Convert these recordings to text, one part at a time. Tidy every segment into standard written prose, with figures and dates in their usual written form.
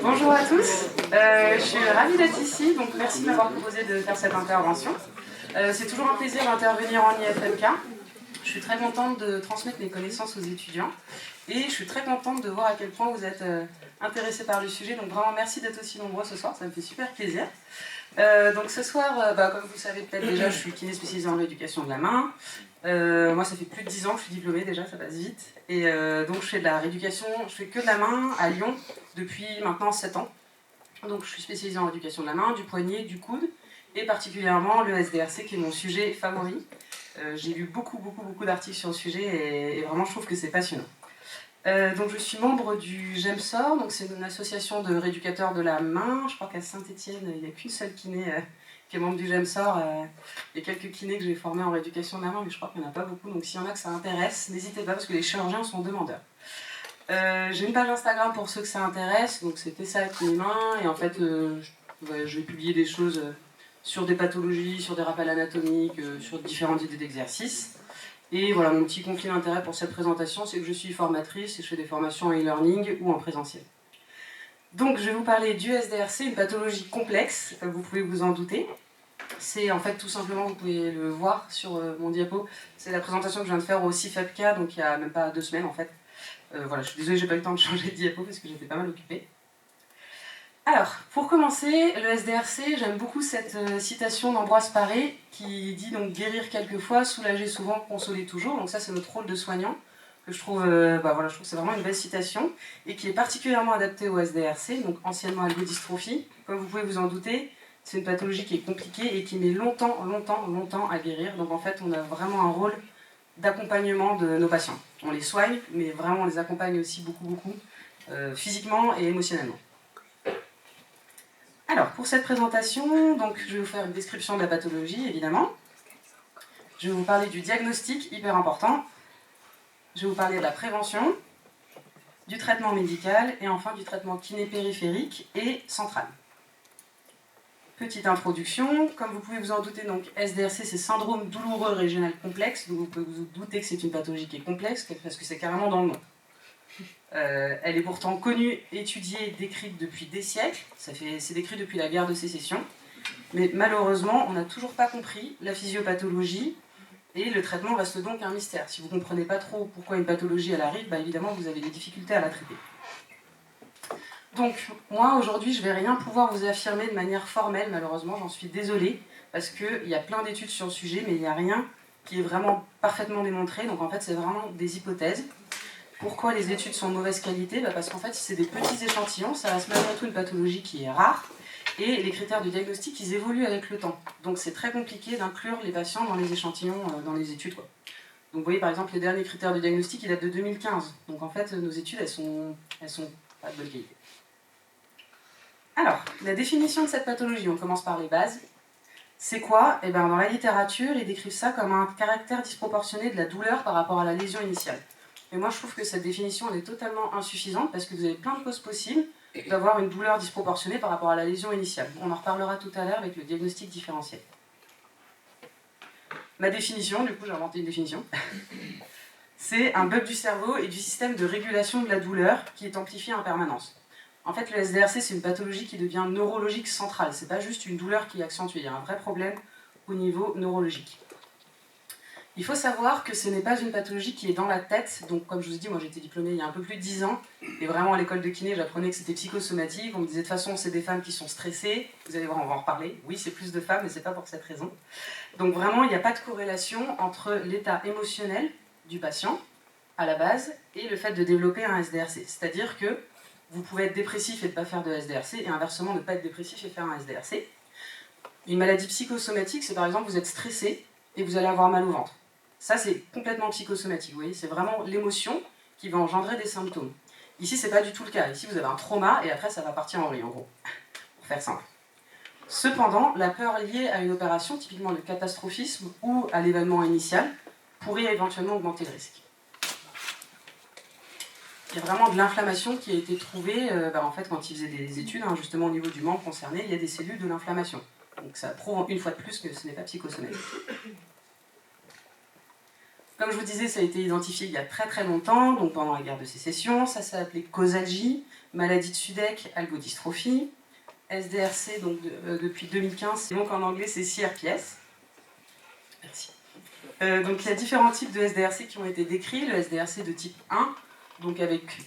Bonjour à tous, je suis ravie d'être ici, donc merci de m'avoir proposé de faire cette intervention. C'est toujours un plaisir d'intervenir en IFMK. Je suis très contente de transmettre mes connaissances aux étudiants et je suis très contente de voir à quel point vous êtes intéressés par le sujet, donc vraiment merci d'être aussi nombreux ce soir, ça me fait super plaisir. Donc ce soir, comme vous le savez peut-être déjà, je suis kiné spécialisée en rééducation de la main. Moi ça fait plus de 10 ans que je suis diplômée déjà, ça passe vite. Et donc je fais de la rééducation, je fais que de la main à Lyon depuis maintenant 7 ans. Donc je suis spécialisée en rééducation de la main, du poignet, du coude, et particulièrement le SDRC qui est mon sujet favori. J'ai lu beaucoup d'articles sur le sujet et vraiment je trouve que c'est passionnant. Donc je suis membre du GEMSOR, donc c'est une association de rééducateurs de la main. Je crois qu'à Saint-Étienne, il n'y a qu'une seule kiné qui est membre du GEMSOR. Il y a quelques kinés que j'ai formés en rééducation de la main, mais je crois qu'il n'y en a pas beaucoup. Donc s'il y en a que ça intéresse, n'hésitez pas parce que les chirurgiens sont demandeurs. J'ai une page Instagram pour ceux que ça intéresse, donc c'était ça avec mes mains. Et en fait, je vais publier des choses sur des pathologies, sur des rappels anatomiques, sur différentes idées d'exercices. Et voilà, mon petit conflit d'intérêt pour cette présentation, c'est que je suis formatrice et je fais des formations en e-learning ou en présentiel. Donc, je vais vous parler du SDRC, une pathologie complexe, vous pouvez vous en douter. C'est en fait tout simplement, vous pouvez le voir sur mon diapo, c'est la présentation que je viens de faire au CIFEPK, donc il n'y a même pas 2 semaines en fait. Voilà, je suis désolée, j'ai pas eu le temps de changer de diapo parce que j'étais pas mal occupée. Alors, pour commencer, le SDRC, j'aime beaucoup cette citation d'Ambroise Paré qui dit donc guérir quelquefois, soulager souvent, consoler toujours. Donc ça, c'est notre rôle de soignant que je trouve, je trouve que c'est vraiment une belle citation et qui est particulièrement adaptée au SDRC, donc anciennement algodystrophie. Comme vous pouvez vous en douter, c'est une pathologie qui est compliquée et qui met longtemps à guérir. Donc en fait, on a vraiment un rôle d'accompagnement de nos patients. On les soigne, mais vraiment on les accompagne aussi beaucoup, physiquement et émotionnellement. Alors, pour cette présentation, donc, je vais vous faire une description de la pathologie, évidemment. Je vais vous parler du diagnostic, hyper important. Je vais vous parler de la prévention, du traitement médical et enfin du traitement kiné-périphérique et central. Petite introduction, comme vous pouvez vous en douter, donc SDRC c'est syndrome douloureux régional complexe, donc vous pouvez vous douter que c'est une pathologie qui est complexe parce que c'est carrément dans le nom. Elle est pourtant connue, étudiée, décrite depuis des siècles, c'est décrit depuis la guerre de sécession, mais malheureusement on n'a toujours pas compris la physiopathologie et le traitement reste donc un mystère. Si vous ne comprenez pas trop pourquoi une pathologie elle arrive, évidemment vous avez des difficultés à la traiter. Donc moi aujourd'hui je ne vais rien pouvoir vous affirmer de manière formelle, malheureusement, j'en suis désolée, parce qu'il y a plein d'études sur le sujet, mais il n'y a rien qui est vraiment parfaitement démontré, donc en fait c'est vraiment des hypothèses. Pourquoi les études sont de mauvaise qualité ? Parce qu'en fait, si c'est des petits échantillons, ça reste malgré tout une pathologie qui est rare, et les critères de diagnostic, ils évoluent avec le temps. Donc c'est très compliqué d'inclure les patients dans les échantillons, dans les études. Donc vous voyez par exemple, les derniers critères de diagnostic, ils datent de 2015. Donc en fait, nos études, elles sont pas de bonne qualité. Alors, la définition de cette pathologie, on commence par les bases. C'est quoi ? Dans la littérature, ils décrivent ça comme un caractère disproportionné de la douleur par rapport à la lésion initiale. Et moi, je trouve que cette définition elle est totalement insuffisante parce que vous avez plein de causes possibles d'avoir une douleur disproportionnée par rapport à la lésion initiale. On en reparlera tout à l'heure avec le diagnostic différentiel. Ma définition, du coup, j'ai inventé une définition, c'est un bug du cerveau et du système de régulation de la douleur qui est amplifié en permanence. En fait, le SDRC, c'est une pathologie qui devient neurologique centrale. C'est pas juste une douleur qui est accentuée, il y a un vrai problème au niveau neurologique. Il faut savoir que ce n'est pas une pathologie qui est dans la tête, donc comme je vous ai dit, moi j'ai été diplômée il y a un peu plus de 10 ans, et vraiment à l'école de kiné j'apprenais que c'était psychosomatique, on me disait de toute façon c'est des femmes qui sont stressées, vous allez voir on va en reparler, oui c'est plus de femmes mais c'est pas pour cette raison. Donc vraiment il n'y a pas de corrélation entre l'état émotionnel du patient à la base et le fait de développer un SDRC, c'est-à-dire que vous pouvez être dépressif et ne pas faire de SDRC, et inversement ne pas être dépressif et faire un SDRC. Une maladie psychosomatique c'est par exemple vous êtes stressé et vous allez avoir mal au ventre. Ça, c'est complètement psychosomatique, vous voyez, c'est vraiment l'émotion qui va engendrer des symptômes. Ici, c'est pas du tout le cas. Ici, vous avez un trauma et après, ça va partir en vrille, en gros, pour faire simple. Cependant, la peur liée à une opération, typiquement le catastrophisme ou à l'événement initial, pourrait éventuellement augmenter le risque. Il y a vraiment de l'inflammation qui a été trouvée, en fait, quand ils faisaient des études, justement au niveau du membre concerné, il y a des cellules de l'inflammation. Donc ça prouve une fois de plus que ce n'est pas psychosomatique. Comme je vous disais, ça a été identifié il y a très très longtemps, donc pendant la guerre de sécession. Ça s'est appelé causalgie, maladie de Sudeck, algodystrophie. SDRC, donc depuis 2015, donc en anglais c'est CRPS. Merci. Donc il y a différents types de SDRC qui ont été décrits. Le SDRC de type 1, donc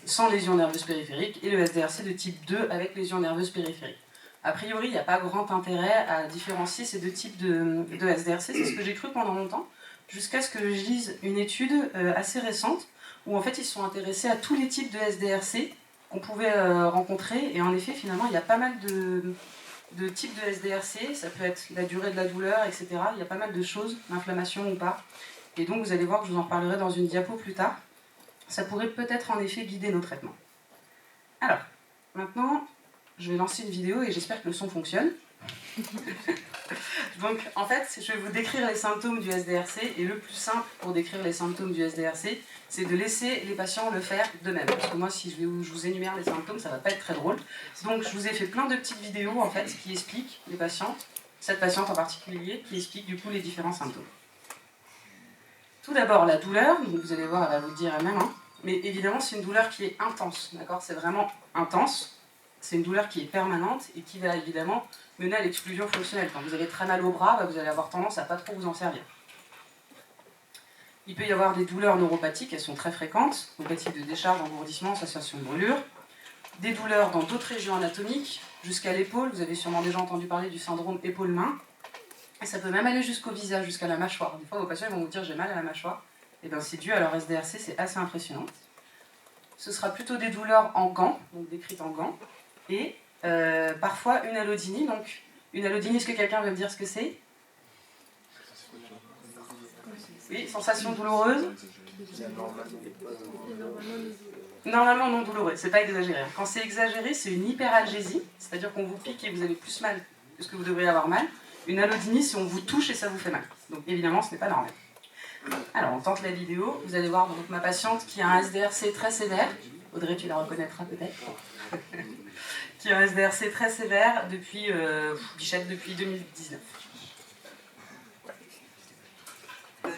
sans lésion nerveuse périphérique, et le SDRC de type 2 avec lésion nerveuse périphérique. A priori, il n'y a pas grand intérêt à différencier ces deux types de SDRC, c'est ce que j'ai cru pendant longtemps, jusqu'à ce que je lise une étude assez récente, où en fait ils se sont intéressés à tous les types de SDRC qu'on pouvait rencontrer, et en effet, finalement, il y a pas mal de types de SDRC, ça peut être la durée de la douleur, etc. Il y a pas mal de choses, l'inflammation ou pas. Et donc, vous allez voir que je vous en reparlerai dans une diapo plus tard. Ça pourrait peut-être en effet guider nos traitements. Alors, maintenant, je vais lancer une vidéo et j'espère que le son fonctionne. Donc, en fait, je vais vous décrire les symptômes du SDRC, et le plus simple pour décrire les symptômes du SDRC, c'est de laisser les patients le faire d'eux-mêmes. Parce que moi, si je vous énumère les symptômes, ça va pas être très drôle. Donc, je vous ai fait plein de petites vidéos, en fait, qui expliquent les patientes, cette patiente en particulier, qui explique du coup les différents symptômes. Tout d'abord, la douleur, donc vous allez voir, elle va vous le dire elle-même, hein. Mais évidemment, c'est une douleur qui est intense, d'accord ? C'est vraiment intense. C'est une douleur qui est permanente et qui va évidemment mener à l'exclusion fonctionnelle. Quand vous avez très mal au bras, vous allez avoir tendance à pas trop vous en servir. Il peut y avoir des douleurs neuropathiques, elles sont très fréquentes, donc type de décharge, engourdissement, sensation de brûlure. Des douleurs dans d'autres régions anatomiques, jusqu'à l'épaule, vous avez sûrement déjà entendu parler du syndrome épaule-main. Et ça peut même aller jusqu'au visage, jusqu'à la mâchoire. Des fois, vos patients vont vous dire j'ai mal à la mâchoire. Et bien c'est dû à leur SDRC, c'est assez impressionnant. Ce sera plutôt des douleurs en gants, donc décrites en gants. Et parfois une allodynie. Donc une allodynie, est-ce que quelqu'un veut me dire ce que c'est ? Oui, sensation douloureuse. Normalement non douloureuse, c'est pas exagéré. Quand c'est exagéré, c'est une hyperalgésie, c'est-à-dire qu'on vous pique et vous avez plus mal que ce que vous devriez avoir mal. Une allodynie, c'est on vous touche et ça vous fait mal. Donc évidemment, ce n'est pas normal. Alors on tente la vidéo, vous allez voir donc ma patiente qui a un SDRC très sévère. Audrey, tu la reconnaîtras peut-être. Qui a un SDRC très sévère depuis Bichette depuis 2019.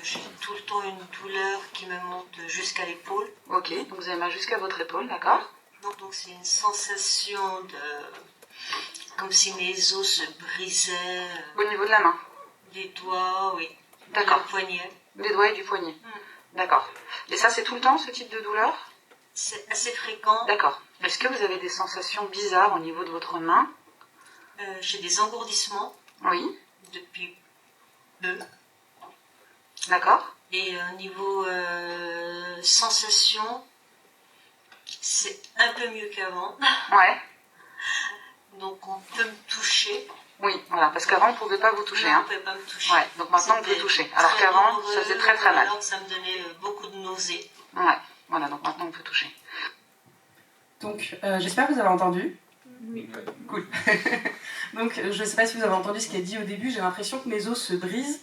J'ai tout le temps une douleur qui me monte jusqu'à l'épaule. Ok, donc vous avez mal jusqu'à votre épaule, d'accord ? Donc c'est une sensation de... comme si mes os se brisaient. Au niveau de la main ? Les doigts, oui. D'accord. Le poignet. Les doigts et du poignet. D'accord. Et ça, c'est tout le temps, ce type de douleur ? C'est assez fréquent. D'accord. Est-ce que vous avez des sensations bizarres au niveau de votre main ? J'ai des engourdissements. Oui. Depuis peu. D'accord. Et au niveau sensation, c'est un peu mieux qu'avant. Ouais. Donc on peut me toucher. Oui, voilà, parce qu'avant on ne pouvait pas vous toucher. Non, Hein. on ne pouvait pas me toucher. Ouais, donc maintenant on peut toucher. Alors qu'avant, ça faisait très très mal. Alors que ça me donnait beaucoup de nausées. Ouais, voilà, donc maintenant on peut toucher. Donc j'espère que vous avez entendu. Oui. Cool. Donc je ne sais pas si vous avez entendu ce qui est dit au début, j'ai l'impression que mes os se brisent.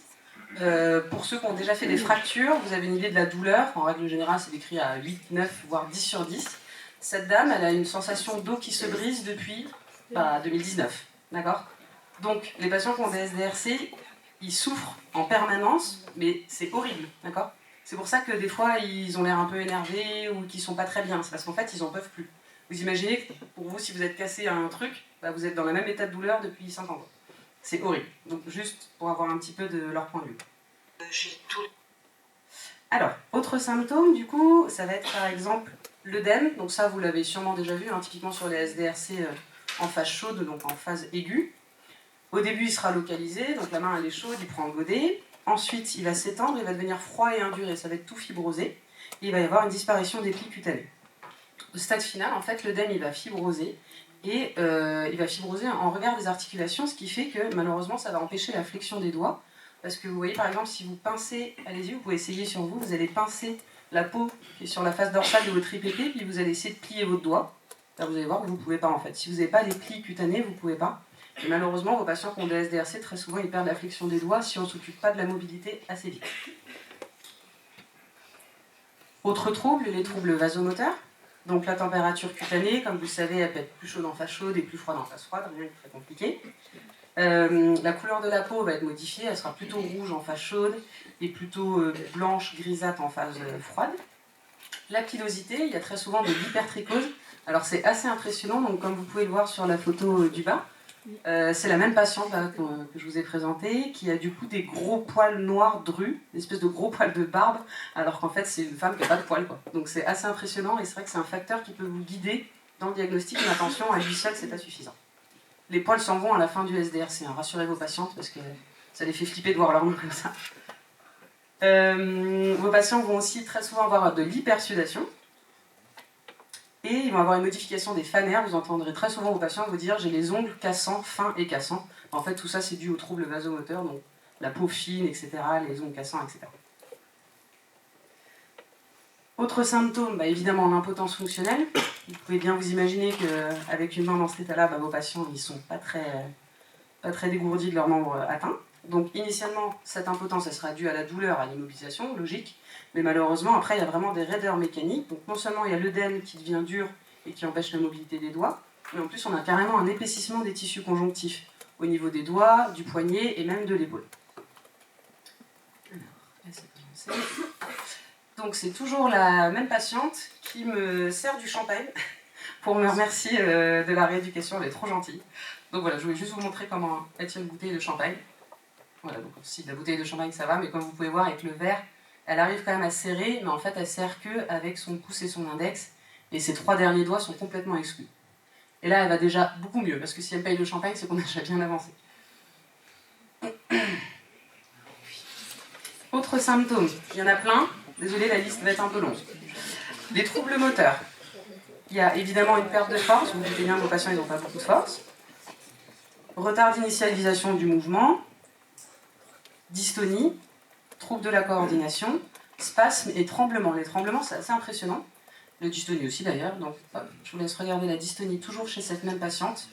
Pour ceux qui ont déjà fait des fractures, vous avez une idée de la douleur. En règle générale, c'est décrit à 8, 9, voire 10 sur 10. Cette dame, elle a une sensation d'os qui se brise depuis 2019. D'accord ? Donc, les patients qui ont des SDRC, ils souffrent en permanence, mais c'est horrible. D'accord ? C'est pour ça que des fois, ils ont l'air un peu énervés ou qu'ils ne sont pas très bien. C'est parce qu'en fait, ils n'en peuvent plus. Vous imaginez que pour vous, si vous êtes cassé à un truc, vous êtes dans le même état de douleur depuis 50 ans. C'est horrible. Donc juste pour avoir un petit peu de leur point de vue. J'ai tout. Alors, autre symptôme, du coup, ça va être par exemple l'œdème. Donc ça, vous l'avez sûrement déjà vu, hein, typiquement sur les SDRC en phase chaude, donc en phase aiguë. Au début, il sera localisé, donc la main elle est chaude, il prend un godet. Ensuite, il va s'étendre, il va devenir froid et induré, ça va être tout fibrosé. Et il va y avoir une disparition des plis cutanés. Au stade final, en fait, l'œdème il va fibroser. Et il va fibroser en regard des articulations, ce qui fait que malheureusement ça va empêcher la flexion des doigts. Parce que vous voyez par exemple, si vous pincez, allez-y, vous pouvez essayer sur vous, vous allez pincer la peau qui est sur la face dorsale de votre IPP, puis vous allez essayer de plier votre doigt. Là vous allez voir que vous ne pouvez pas en fait. Si vous n'avez pas les plis cutanés, vous ne pouvez pas. Et malheureusement, vos patients qui ont des SDRC, très souvent ils perdent la flexion des doigts si on ne s'occupe pas de la mobilité assez vite. Autre trouble, les troubles vasomoteurs. Donc la température cutanée, comme vous le savez, elle peut être plus chaude en phase chaude et plus froide en phase froide, rien de très compliqué. La couleur de la peau va être modifiée, elle sera plutôt rouge en phase chaude et plutôt blanche, grisâtre en phase froide. La pilosité, il y a très souvent de l'hypertrichose. Alors c'est assez impressionnant, donc comme vous pouvez le voir sur la photo du bas, c'est la même patiente là, que je vous ai présentée, qui a du coup des gros poils noirs drus, une espèce de gros poils de barbe, alors qu'en fait c'est une femme qui n'a pas de poils, quoi. Donc c'est assez impressionnant et c'est vrai que c'est un facteur qui peut vous guider dans le diagnostic, mais attention, à lui seul c'est pas suffisant. Les poils s'en vont à la fin du SDRC, hein. Rassurez vos patientes parce que ça les fait flipper de voir leur nom comme ça. Vos patients vont aussi très souvent avoir de l'hypersudation et ils vont avoir une modification des fanères. Vous entendrez très souvent vos patients vous dire j'ai les ongles cassants, fins et cassants. En fait, tout ça c'est dû aux troubles vasomoteurs, donc la peau fine, etc., les ongles cassants, etc. Autre symptôme, évidemment l'impotence fonctionnelle. Vous pouvez bien vous imaginer qu'avec une main dans cet état-là, vos patients ils sont pas très dégourdis de leurs membres atteints. Donc initialement, cette impotence, elle sera due à la douleur, à l'immobilisation, logique, mais malheureusement, après, il y a vraiment des raideurs mécaniques. Donc non seulement il y a l'œdème qui devient dur et qui empêche la mobilité des doigts, mais en plus, on a carrément un épaississement des tissus conjonctifs au niveau des doigts, du poignet et même de l'épaule. Donc c'est toujours la même patiente qui me sert du champagne pour me remercier de la rééducation, elle est trop gentille. Donc voilà, je voulais juste vous montrer comment elle tient une bouteille de champagne. Voilà, donc si la bouteille de champagne ça va, mais comme vous pouvez voir avec le verre, elle arrive quand même à serrer, mais en fait elle serre que avec son pouce et son index, et ses 3 derniers doigts sont complètement exclus. Et là elle va déjà beaucoup mieux, parce que si elle paye le champagne, c'est qu'on a déjà bien avancé. Autres symptômes, il y en a plein, désolé la liste va être un peu longue. Des troubles moteurs. Il y a évidemment une perte de force, vous doutez bien que vos patients n'ont pas beaucoup de force. Retard d'initialisation du mouvement, dystonie, trouble de la coordination, spasme et tremblement. Les tremblements, c'est assez impressionnant. Le dystonie aussi d'ailleurs, donc hop, je vous laisse regarder la dystonie toujours chez cette même patiente.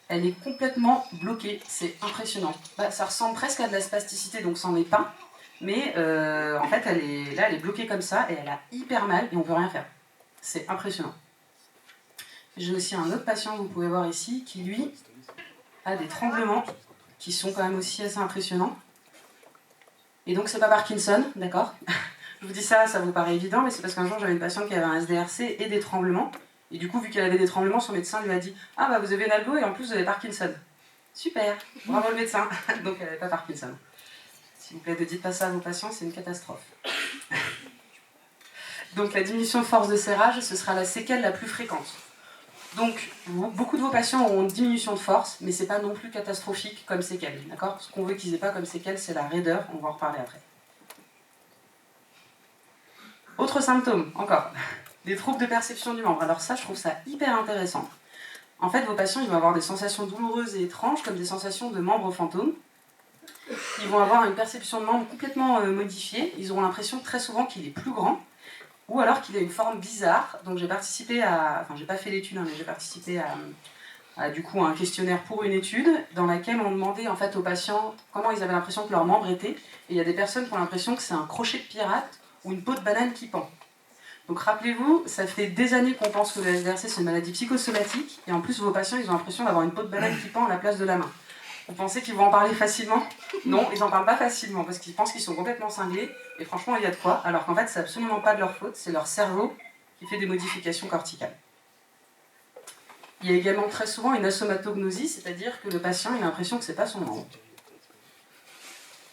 Elle est complètement bloquée, c'est impressionnant. Ça ressemble presque à de la spasticité, donc c'en est pas. Mais en fait, elle est bloquée comme ça et elle a hyper mal et on peut rien faire. C'est impressionnant. J'ai aussi un autre patient, vous pouvez voir ici, qui lui a des tremblements qui sont quand même aussi assez impressionnants. Et donc c'est pas Parkinson, d'accord? Je vous dis ça, ça vous paraît évident, mais c'est parce qu'un jour j'avais une patiente qui avait un SDRC et des tremblements. Et du coup, vu qu'elle avait des tremblements, son médecin lui a dit « Ah vous avez une algo et en plus vous avez Parkinson. » Super, bravo le médecin. Donc elle n'avait pas Parkinson. S'il vous plaît, ne dites pas ça à vos patients, c'est une catastrophe. Donc la diminution de force de serrage, ce sera la séquelle la plus fréquente. Donc, beaucoup de vos patients auront une diminution de force, mais c'est pas non plus catastrophique comme séquelle, d'accord? Ce qu'on veut qu'ils aient pas comme séquelle, c'est la raideur, on va en reparler après. Autre symptôme, encore, des troubles de perception du membre. Alors ça, je trouve ça hyper intéressant. En fait, vos patients, ils vont avoir des sensations douloureuses et étranges, comme des sensations de membres fantômes. Ils vont avoir une perception de membre complètement modifiée, ils auront l'impression très souvent qu'il est plus grand, ou alors qu'il a une forme bizarre. Donc j'ai participé à, enfin j'ai pas fait l'étude, mais j'ai participé à du coup un questionnaire pour une étude dans laquelle on demandait en fait aux patients comment ils avaient l'impression que leur membre était. Et il y a des personnes qui ont l'impression que c'est un crochet de pirate ou une peau de banane qui pend. Donc rappelez-vous, ça fait des années qu'on pense que le SDRC c'est une maladie psychosomatique, et en plus vos patients ils ont l'impression d'avoir une peau de banane qui pend à la place de la main. Vous pensez qu'ils vont en parler facilement? Non, ils n'en parlent pas facilement parce qu'ils pensent qu'ils sont complètement cinglés. Et franchement, il y a de quoi. Alors qu'en fait, c'est absolument pas de leur faute, c'est leur cerveau qui fait des modifications corticales. Il y a également très souvent une asomatognosie, c'est-à-dire que le patient il a l'impression que c'est pas son membre.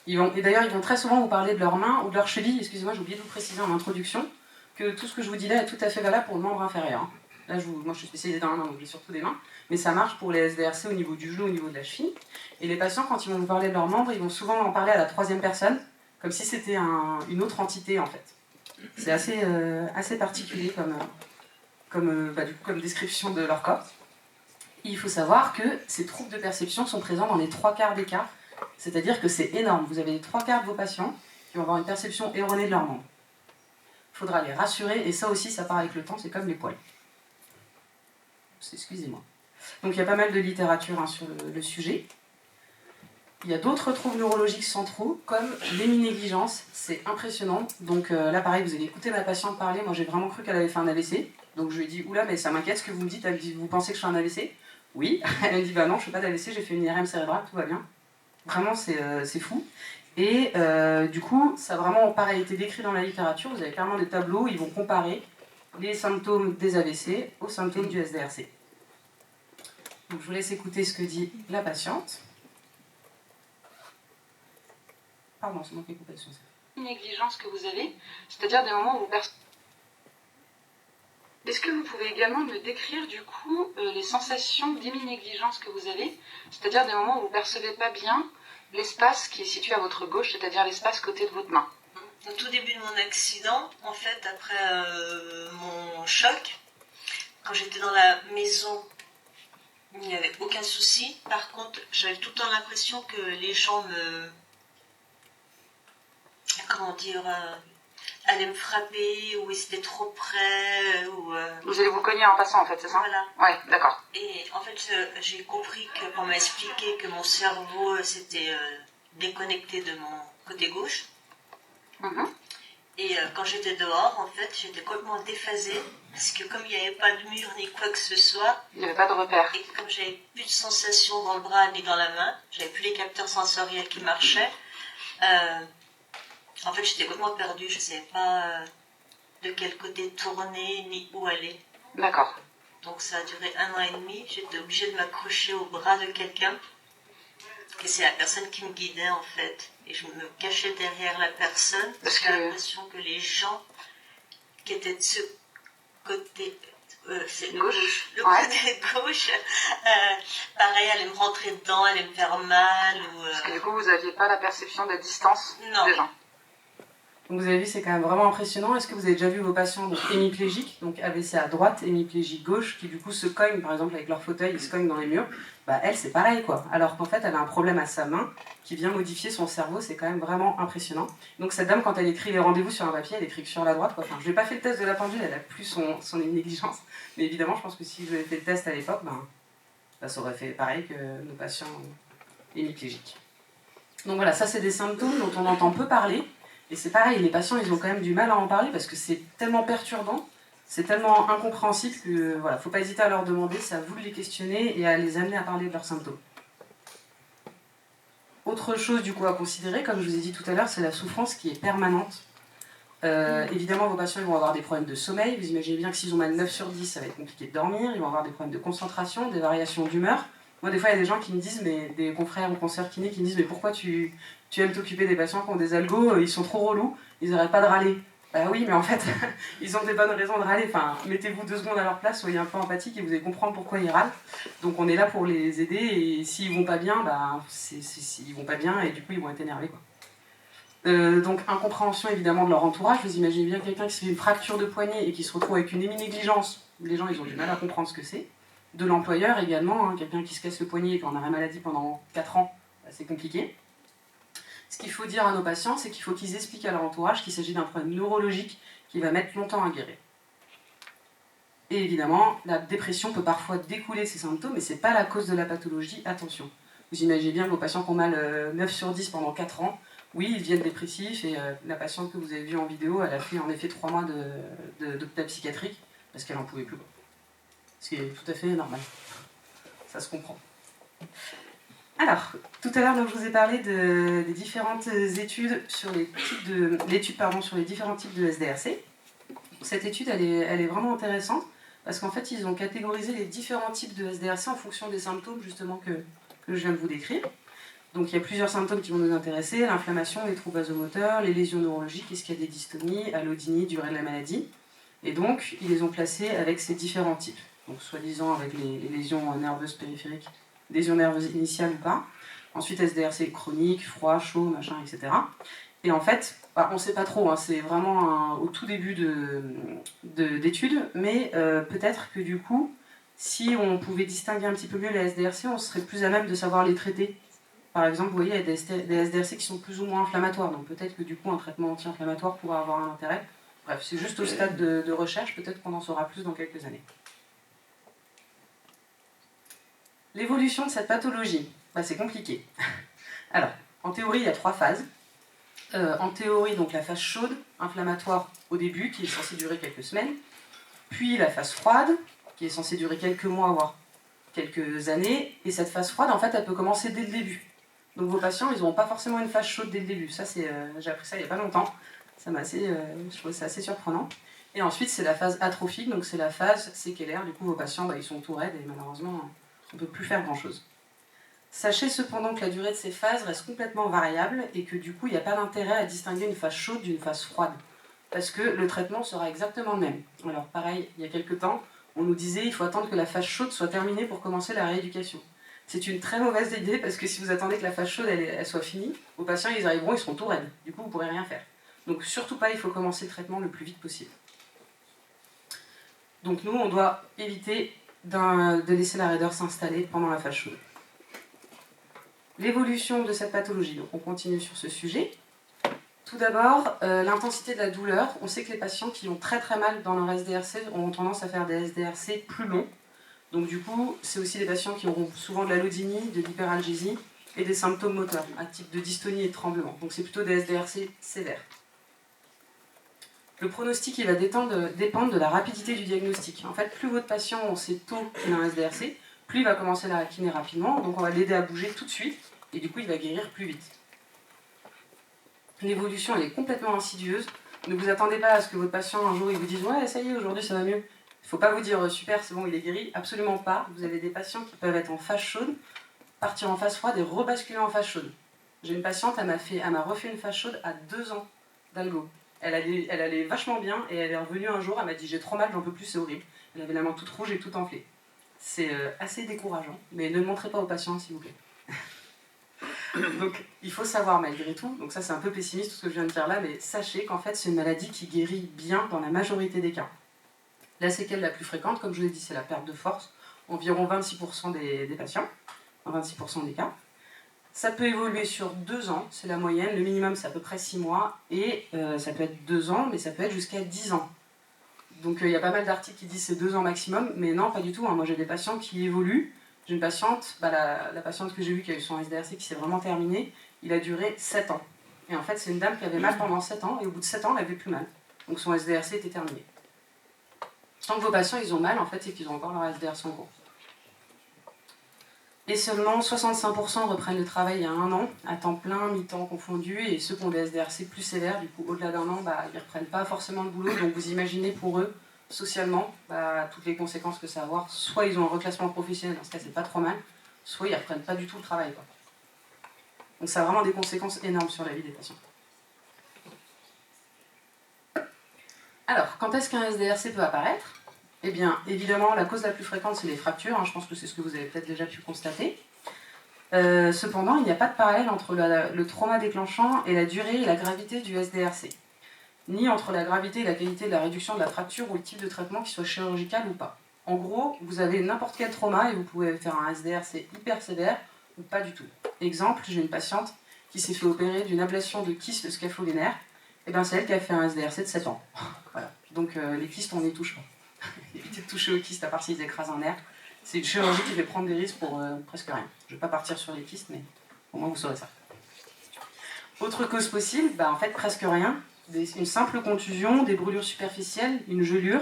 Et d'ailleurs, ils vont très souvent vous parler de leurs mains ou de leurs chevilles. Excusez-moi, j'ai oublié de vous préciser en introduction que tout ce que je vous dis là est tout à fait valable pour le membre inférieur. Là, moi, je suis spécialisée dans la main, donc j'ai surtout des mains. Mais ça marche pour les SDRC au niveau du genou, au niveau de la cheville. Et les patients, quand ils vont vous parler de leurs membres, ils vont souvent en parler à la 3e personne, comme si c'était une autre entité, en fait. C'est assez particulier comme description de leur corps. Et il faut savoir que ces troubles de perception sont présents dans les 3/4 des cas. C'est-à-dire que c'est énorme. Vous avez les 3/4 de vos patients qui vont avoir une perception erronée de leurs membres. Il faudra les rassurer, et ça aussi, ça part avec le temps, c'est comme les poils. Excusez-moi. Donc il y a pas mal de littérature sur le sujet. Il y a d'autres troubles neurologiques centraux, comme l'héminégligence, c'est impressionnant. Donc là pareil, vous avez écouté ma patiente parler, moi j'ai vraiment cru qu'elle avait fait un AVC. Donc je lui ai dit, oula mais ça m'inquiète ce que vous me dites, vous pensez que je fais un AVC? Oui. Elle me dit, bah non, je fais pas d'AVC, j'ai fait une IRM cérébrale, tout va bien. Vraiment, c'est fou. Et du coup, ça a vraiment, pareil, été décrit dans la littérature. Vous avez clairement des tableaux où ils vont comparer les symptômes des AVC aux symptômes du SDRC. Donc, je vous laisse écouter ce que dit la patiente. Pardon, c'est moi qui ai coupé le son. Une négligence que vous avez, c'est-à-dire des moments où vous percevez. Est-ce que vous pouvez également me décrire du coup les sensations d'héminégligence que vous avez, c'est-à-dire des moments où vous ne percevez pas bien l'espace qui est situé à votre gauche, c'est-à-dire l'espace côté de votre main? Au tout début de mon accident, en fait, après mon choc, quand j'étais dans la maison, il n'y avait aucun souci. Par contre, j'avais tout le temps l'impression que les gens allaient me frapper, ou ils étaient trop près, ou... Vous allez vous cogner en passant, en fait, c'est ça? Voilà. Ouais, d'accord. Et en fait, j'ai compris qu'on m'a expliqué que mon cerveau s'était déconnecté de mon côté gauche. Et quand j'étais dehors, en fait, j'étais complètement déphasée, parce que comme il n'y avait pas de mur ni quoi que ce soit, il n'y avait pas de repère. Et comme j'avais plus de sensations dans le bras ni dans la main, j'avais plus les capteurs sensoriels qui marchaient, en fait, j'étais complètement perdue, je ne savais pas de quel côté tourner ni où aller. D'accord. Donc ça a duré 1 an et demi, j'étais obligée de m'accrocher au bras de quelqu'un, et c'est la personne qui me guidait en fait. Et je me cachais derrière la personne, parce que j'ai l'impression que les gens qui étaient de ce côté, gauche. Le côté gauche, pareil, allaient me rentrer dedans, allaient me faire mal. Parce que du coup, vous n'aviez pas la perception de distance des gens. Donc vous avez vu, c'est quand même vraiment impressionnant. Est-ce que vous avez déjà vu vos patients donc hémiplégiques, donc AVC à droite, hémiplégique gauche, qui du coup se cognent, par exemple avec leur fauteuil, ils se cognent dans les murs? Bah elle, c'est pareil quoi. Alors qu'en fait, elle a un problème à sa main qui vient modifier son cerveau, c'est quand même vraiment impressionnant. Donc cette dame, quand elle écrit les rendez-vous sur un papier, elle écrit que sur la droite quoi. Enfin, je n'ai pas fait le test de la pendule, elle a plus son négligence. Mais évidemment, je pense que si vous avez fait le test à l'époque, ça aurait fait pareil que nos patients hémiplégiques. Donc voilà, ça c'est des symptômes dont on entend peu parler. Et c'est pareil, les patients, ils ont quand même du mal à en parler parce que c'est tellement perturbant, c'est tellement incompréhensible que voilà, faut pas hésiter à leur demander, c'est à vous de les questionner et à les amener à parler de leurs symptômes. Autre chose du coup à considérer, comme je vous ai dit tout à l'heure, c'est la souffrance qui est permanente. Évidemment, vos patients ils vont avoir des problèmes de sommeil. Vous imaginez bien que s'ils ont mal 9 sur 10, ça va être compliqué de dormir. Ils vont avoir des problèmes de concentration, des variations d'humeur. Moi, des fois, il y a des gens qui me disent, des confrères ou consoeurs kinés qui me disent, mais pourquoi tu aimes t'occuper des patients qui ont des algos, ils sont trop relous, ils n'arrêtent pas de râler. Bah oui, mais en fait, ils ont des bonnes raisons de râler. Enfin, mettez-vous 2 secondes à leur place, soyez un peu empathique et vous allez comprendre pourquoi ils râlent. Donc on est là pour les aider et s'ils vont pas bien, ils vont pas bien et du coup ils vont être énervés quoi. Donc incompréhension évidemment de leur entourage. Vous imaginez bien quelqu'un qui se fait une fracture de poignet et qui se retrouve avec une héminégligence. Les gens ils ont du mal à comprendre ce que c'est. De l'employeur également, quelqu'un qui se casse le poignet et qui en arrêt maladie pendant 4 ans, c'est compliqué. Ce qu'il faut dire à nos patients, c'est qu'il faut qu'ils expliquent à leur entourage qu'il s'agit d'un problème neurologique qui va mettre longtemps à guérir. Et évidemment, la dépression peut parfois découler de ces symptômes, mais ce n'est pas la cause de la pathologie, attention. Vous imaginez bien que vos patients qui ont mal 9 sur 10 pendant 4 ans, oui, ils deviennent dépressifs, et la patiente que vous avez vue en vidéo, elle a fait en effet 3 mois d'hôpital psychiatrique, parce qu'elle n'en pouvait plus. Ce qui est tout à fait normal. Ça se comprend. Alors, tout à l'heure, je vous ai parlé des différentes études sur les différents types de SDRC. Cette étude, elle est vraiment intéressante parce qu'en fait, ils ont catégorisé les différents types de SDRC en fonction des symptômes justement que je viens de vous décrire. Donc, il y a plusieurs symptômes qui vont nous intéresser, l'inflammation, les troubles vasomoteurs, les lésions neurologiques, est-ce qu'il y a des dystomies, allodynie, durée de la maladie. Et donc, ils les ont classés avec ces différents types. Donc, soi-disant avec les lésions nerveuses périphériques, lésions nerveuses initiales ou pas. Ensuite, SDRC chronique, froid, chaud, machin, etc. Et en fait, on ne sait pas trop, c'est vraiment au tout début d'études, mais peut-être que du coup, si on pouvait distinguer un petit peu mieux les SDRC, on serait plus à même de savoir les traiter. Par exemple, vous voyez, il y a des SDRC qui sont plus ou moins inflammatoires, donc peut-être que du coup, un traitement anti-inflammatoire pourrait avoir un intérêt. Bref, c'est juste au stade de recherche, peut-être qu'on en saura plus dans quelques années. L'évolution de cette pathologie, c'est compliqué. Alors, en théorie, il y a 3 phases. En théorie, donc la phase chaude, inflammatoire au début, qui est censée durer quelques semaines. Puis la phase froide, qui est censée durer quelques mois, voire quelques années, et cette phase froide, en fait, elle peut commencer dès le début. Donc vos patients, ils n'auront pas forcément une phase chaude dès le début. Ça, j'ai appris ça il n'y a pas longtemps. Je trouvais ça assez surprenant. Et ensuite, c'est la phase atrophique, donc c'est la phase séquelaire. Du coup, vos patients, ils sont tout raides et malheureusement, on ne peut plus faire grand-chose. Sachez cependant que la durée de ces phases reste complètement variable et que du coup, il n'y a pas d'intérêt à distinguer une phase chaude d'une phase froide. Parce que le traitement sera exactement le même. Alors pareil, il y a quelques temps, on nous disait qu'il faut attendre que la phase chaude soit terminée pour commencer la rééducation. C'est une très mauvaise idée parce que si vous attendez que la phase chaude elle soit finie, vos patients ils arriveront, ils seront tout raides. Du coup, vous ne pourrez rien faire. Donc surtout pas, il faut commencer le traitement le plus vite possible. Donc nous, on doit éviter de laisser la raideur s'installer pendant la phase chaude. L'évolution de cette pathologie, donc on continue sur ce sujet. Tout d'abord, l'intensité de la douleur. On sait que les patients qui ont très très mal dans leur SDRC ont tendance à faire des SDRC plus longs. Donc du coup, c'est aussi des patients qui auront souvent de l'allodynie, de l'hyperalgésie et des symptômes moteurs, à type de dystonie et de tremblement. Donc c'est plutôt des SDRC sévères. Le pronostic il va dépendre de la rapidité du diagnostic. En fait, plus votre patient sait tôt qu'il a un SDRC, plus il va commencer la kiné rapidement, donc on va l'aider à bouger tout de suite, et du coup il va guérir plus vite. L'évolution elle est complètement insidieuse. Ne vous attendez pas à ce que votre patient un jour il vous dise « Ouais, ça y est, aujourd'hui ça va mieux ». Il ne faut pas vous dire « Super, c'est bon, il est guéri ». Absolument pas. Vous avez des patients qui peuvent être en phase chaude, partir en phase froide et rebasculer en phase chaude. J'ai une patiente, elle m'a refait une phase chaude à 2 ans d'algo. Elle allait vachement bien et elle est revenue un jour, elle m'a dit « J'ai trop mal, j'en peux plus, c'est horrible ». Elle avait la main toute rouge et tout enflée. C'est assez décourageant, mais ne le montrez pas aux patients s'il vous plaît. Donc il faut savoir malgré tout, donc ça c'est un peu pessimiste tout ce que je viens de dire là, mais sachez qu'en fait c'est une maladie qui guérit bien dans la majorité des cas. La séquelle la plus fréquente, comme je vous l'ai dit, c'est la perte de force, environ 26% des patients, en 26% des cas. Ça peut évoluer sur 2 ans, c'est la moyenne, le minimum c'est à peu près 6 mois, et ça peut être 2 ans, mais ça peut être jusqu'à 10 ans. Donc il y a pas mal d'articles qui disent c'est 2 ans maximum, mais non, pas du tout. Hein. Moi j'ai des patients qui évoluent. J'ai une patiente, la patiente que j'ai vue qui a eu son SDRC qui s'est vraiment terminé, il a duré 7 ans. Et en fait c'est une dame qui avait mal pendant 7 ans, et au bout de 7 ans elle n'avait plus mal. Donc son SDRC était terminé. Tant que vos patients ils ont mal, en fait, c'est qu'ils ont encore leur SDRC en cours. Et seulement 65% reprennent le travail il y a 1 an, à temps plein, mi-temps confondu, et ceux qui ont des SDRC plus sévères, du coup au-delà d'1 an, ils ne reprennent pas forcément le boulot, donc vous imaginez pour eux, socialement, toutes les conséquences que ça va avoir. Soit ils ont un reclassement professionnel, dans ce cas c'est pas trop mal, soit ils ne reprennent pas du tout le travail. Quoi. Donc ça a vraiment des conséquences énormes sur la vie des patients. Alors, quand est-ce qu'un SDRC peut apparaître ? Eh bien, évidemment, la cause la plus fréquente, c'est les fractures. Hein, je pense que c'est ce que vous avez peut-être déjà pu constater. Cependant, il n'y a pas de parallèle entre le trauma déclenchant et la durée et la gravité du SDRC. Ni entre la gravité et la qualité de la réduction de la fracture ou le type de traitement qui soit chirurgical ou pas. En gros, vous avez n'importe quel trauma et vous pouvez faire un SDRC hyper sévère ou pas du tout. Exemple, j'ai une patiente qui s'est fait opérer d'une ablation de kyste scapholinaire. Et bien c'est elle qui a fait un SDRC de 7 ans. Voilà. Donc les kystes, on n'y touche pas. Évitez de toucher aux kystes à part s'ils écrasent un nerf. C'est une chirurgie qui fait prendre des risques pour presque rien. Je ne vais pas partir sur les kystes, mais au moins vous saurez ça. Autre cause possible, en fait presque rien. Une simple contusion, des brûlures superficielles, une gelure,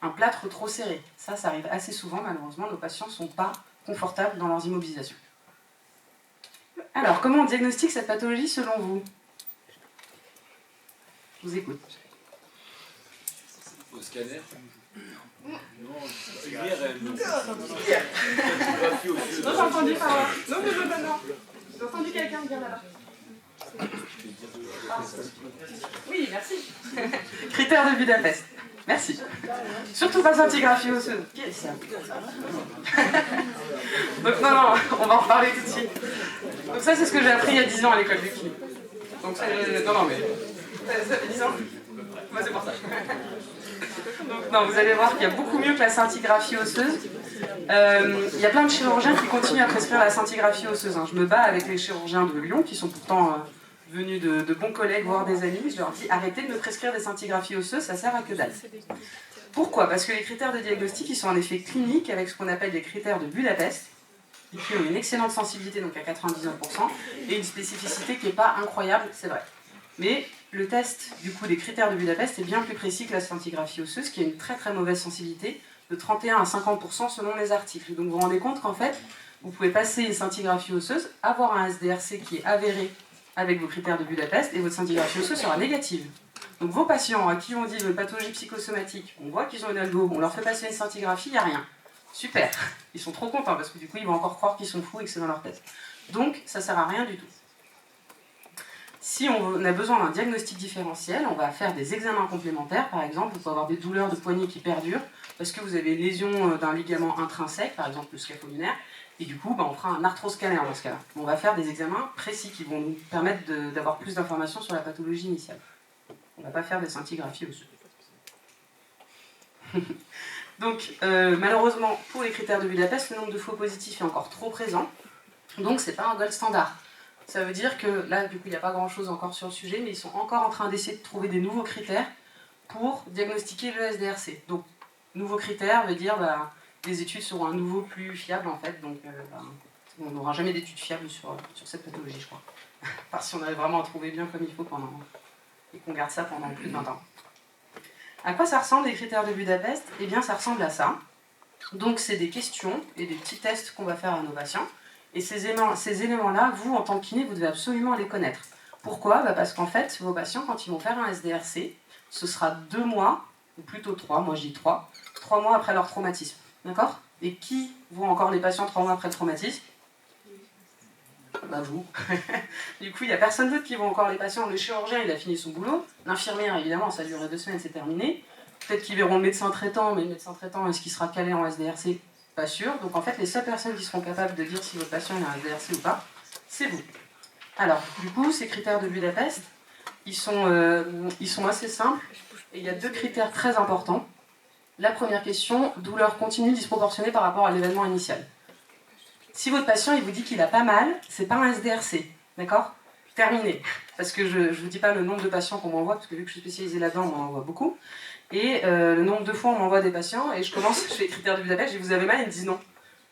un plâtre trop serré. Ça arrive assez souvent, malheureusement, nos patients ne sont pas confortables dans leurs immobilisations. Alors, comment on diagnostique cette pathologie selon vous ? Je vous écoute. Au scanner. Non, j'ai entendu par là. Non. J'ai entendu quelqu'un dire là-bas. Oui, merci. Critères de Budapest. Merci. Surtout pas scintigraphie osseuse. Donc non, on va en reparler tout de suite. Donc ça, c'est ce que j'ai appris il y a 10 ans à l'école de kiné. Donc non, mais ça fait 10 ans. Moi, c'est pour ça. Donc non, vous allez voir qu'il y a beaucoup mieux que la scintigraphie osseuse. Il y a plein de chirurgiens qui continuent à prescrire la scintigraphie osseuse. Je me bats avec les chirurgiens de Lyon, qui sont pourtant venus de bons collègues, voire des amis. Je leur dis arrêtez de me prescrire des scintigraphies osseuses, ça sert à que dalle. Pourquoi ? Parce que les critères de diagnostic, ils sont en effet cliniques avec ce qu'on appelle des critères de Budapest, qui ont une excellente sensibilité, donc à 99%, et une spécificité qui n'est pas incroyable, c'est vrai. Mais le test du coup des critères de Budapest est bien plus précis que la scintigraphie osseuse, qui a une très très mauvaise sensibilité, de 31 à 50% selon les articles. Donc vous vous rendez compte qu'en fait, vous pouvez passer une scintigraphie osseuse, avoir un SDRC qui est avéré avec vos critères de Budapest, et votre scintigraphie osseuse sera négative. Donc vos patients à qui on dit une pathologie psychosomatique, on voit qu'ils ont une algo, on leur fait passer une scintigraphie, il n'y a rien. Super, ils sont trop contents parce que du coup ils vont encore croire qu'ils sont fous et que c'est dans leur tête. Donc ça ne sert à rien du tout. Si on a besoin d'un diagnostic différentiel, on va faire des examens complémentaires. Par exemple, vous pouvez avoir des douleurs de poignet qui perdurent parce que vous avez une lésion d'un ligament intrinsèque, par exemple le scapholinaire, et du coup on fera un arthroscanner dans ce cas-là. On va faire des examens précis qui vont nous permettre d'avoir plus d'informations sur la pathologie initiale. On ne va pas faire des scintigraphies osseuses. Donc, malheureusement, pour les critères de Budapest, le nombre de faux positifs est encore trop présent. Donc, ce n'est pas un gold standard. Ça veut dire que là, du coup, il n'y a pas grand-chose encore sur le sujet, mais ils sont encore en train d'essayer de trouver des nouveaux critères pour diagnostiquer le SDRC. Donc, nouveaux critères veut dire les études seront à nouveau plus fiables, en fait. Donc, on n'aura jamais d'études fiables sur cette pathologie, je crois. Enfin, si on arrive vraiment à trouver bien comme il faut et qu'on garde ça pendant plus de 20 ans. À quoi ça ressemble les critères de Budapest? Eh bien, ça ressemble à ça. Donc, c'est des questions et des petits tests qu'on va faire à nos patients. Et ces éléments-là, vous, en tant que kiné, vous devez absolument les connaître. Pourquoi? Parce qu'en fait, vos patients, quand ils vont faire un SDRC, ce sera 2 mois, ou plutôt 3, moi je dis 3 mois après leur traumatisme. D'accord? Et qui voit encore les patients 3 mois après le traumatisme? Vous. Du coup, il n'y a personne d'autre qui voit encore les patients. Le chirurgien, il a fini son boulot. L'infirmière, évidemment, ça a duré 2 semaines, c'est terminé. Peut-être qu'ils verront le médecin traitant, mais le médecin traitant, est-ce qu'il sera calé en SDRC? Pas sûr. Donc en fait, les seules personnes qui seront capables de dire si votre patient a un SDRC ou pas, c'est vous. Alors, du coup, ces critères de Budapest, ils sont assez simples. Et il y a 2 critères très importants. La première question, douleur continue disproportionnée par rapport à l'événement initial. Si votre patient il vous dit qu'il a pas mal, c'est pas un SDRC, d'accord? Terminé. Parce que je ne vous dis pas le nombre de patients qu'on m'envoie, parce que vu que je suis spécialisée là-dedans, on m'en envoie beaucoup. Et le nombre de fois on m'envoie des patients, et je commence chez les critères de Budapest, je dis vous avez mal, ils me disent non.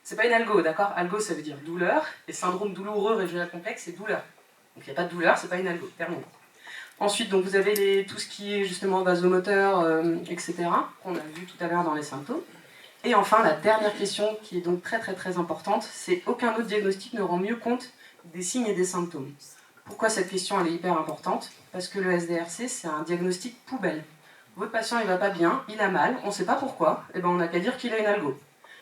C'est pas une algo, d'accord? Algo ça veut dire douleur, et syndrome douloureux régional complexe, c'est douleur. Donc il n'y a pas de douleur, c'est pas une algo, terminé. Ensuite, donc, vous avez tout ce qui est justement vasomoteur, etc., qu'on a vu tout à l'heure dans les symptômes. Et enfin, la dernière question, qui est donc très très très importante, c'est aucun autre diagnostic ne rend mieux compte des signes et des symptômes. Pourquoi cette question elle est hyper importante? Parce que le SDRC, c'est un diagnostic poubelle. Votre patient il va pas bien, il a mal, on ne sait pas pourquoi, et ben on n'a qu'à dire qu'il a une algo.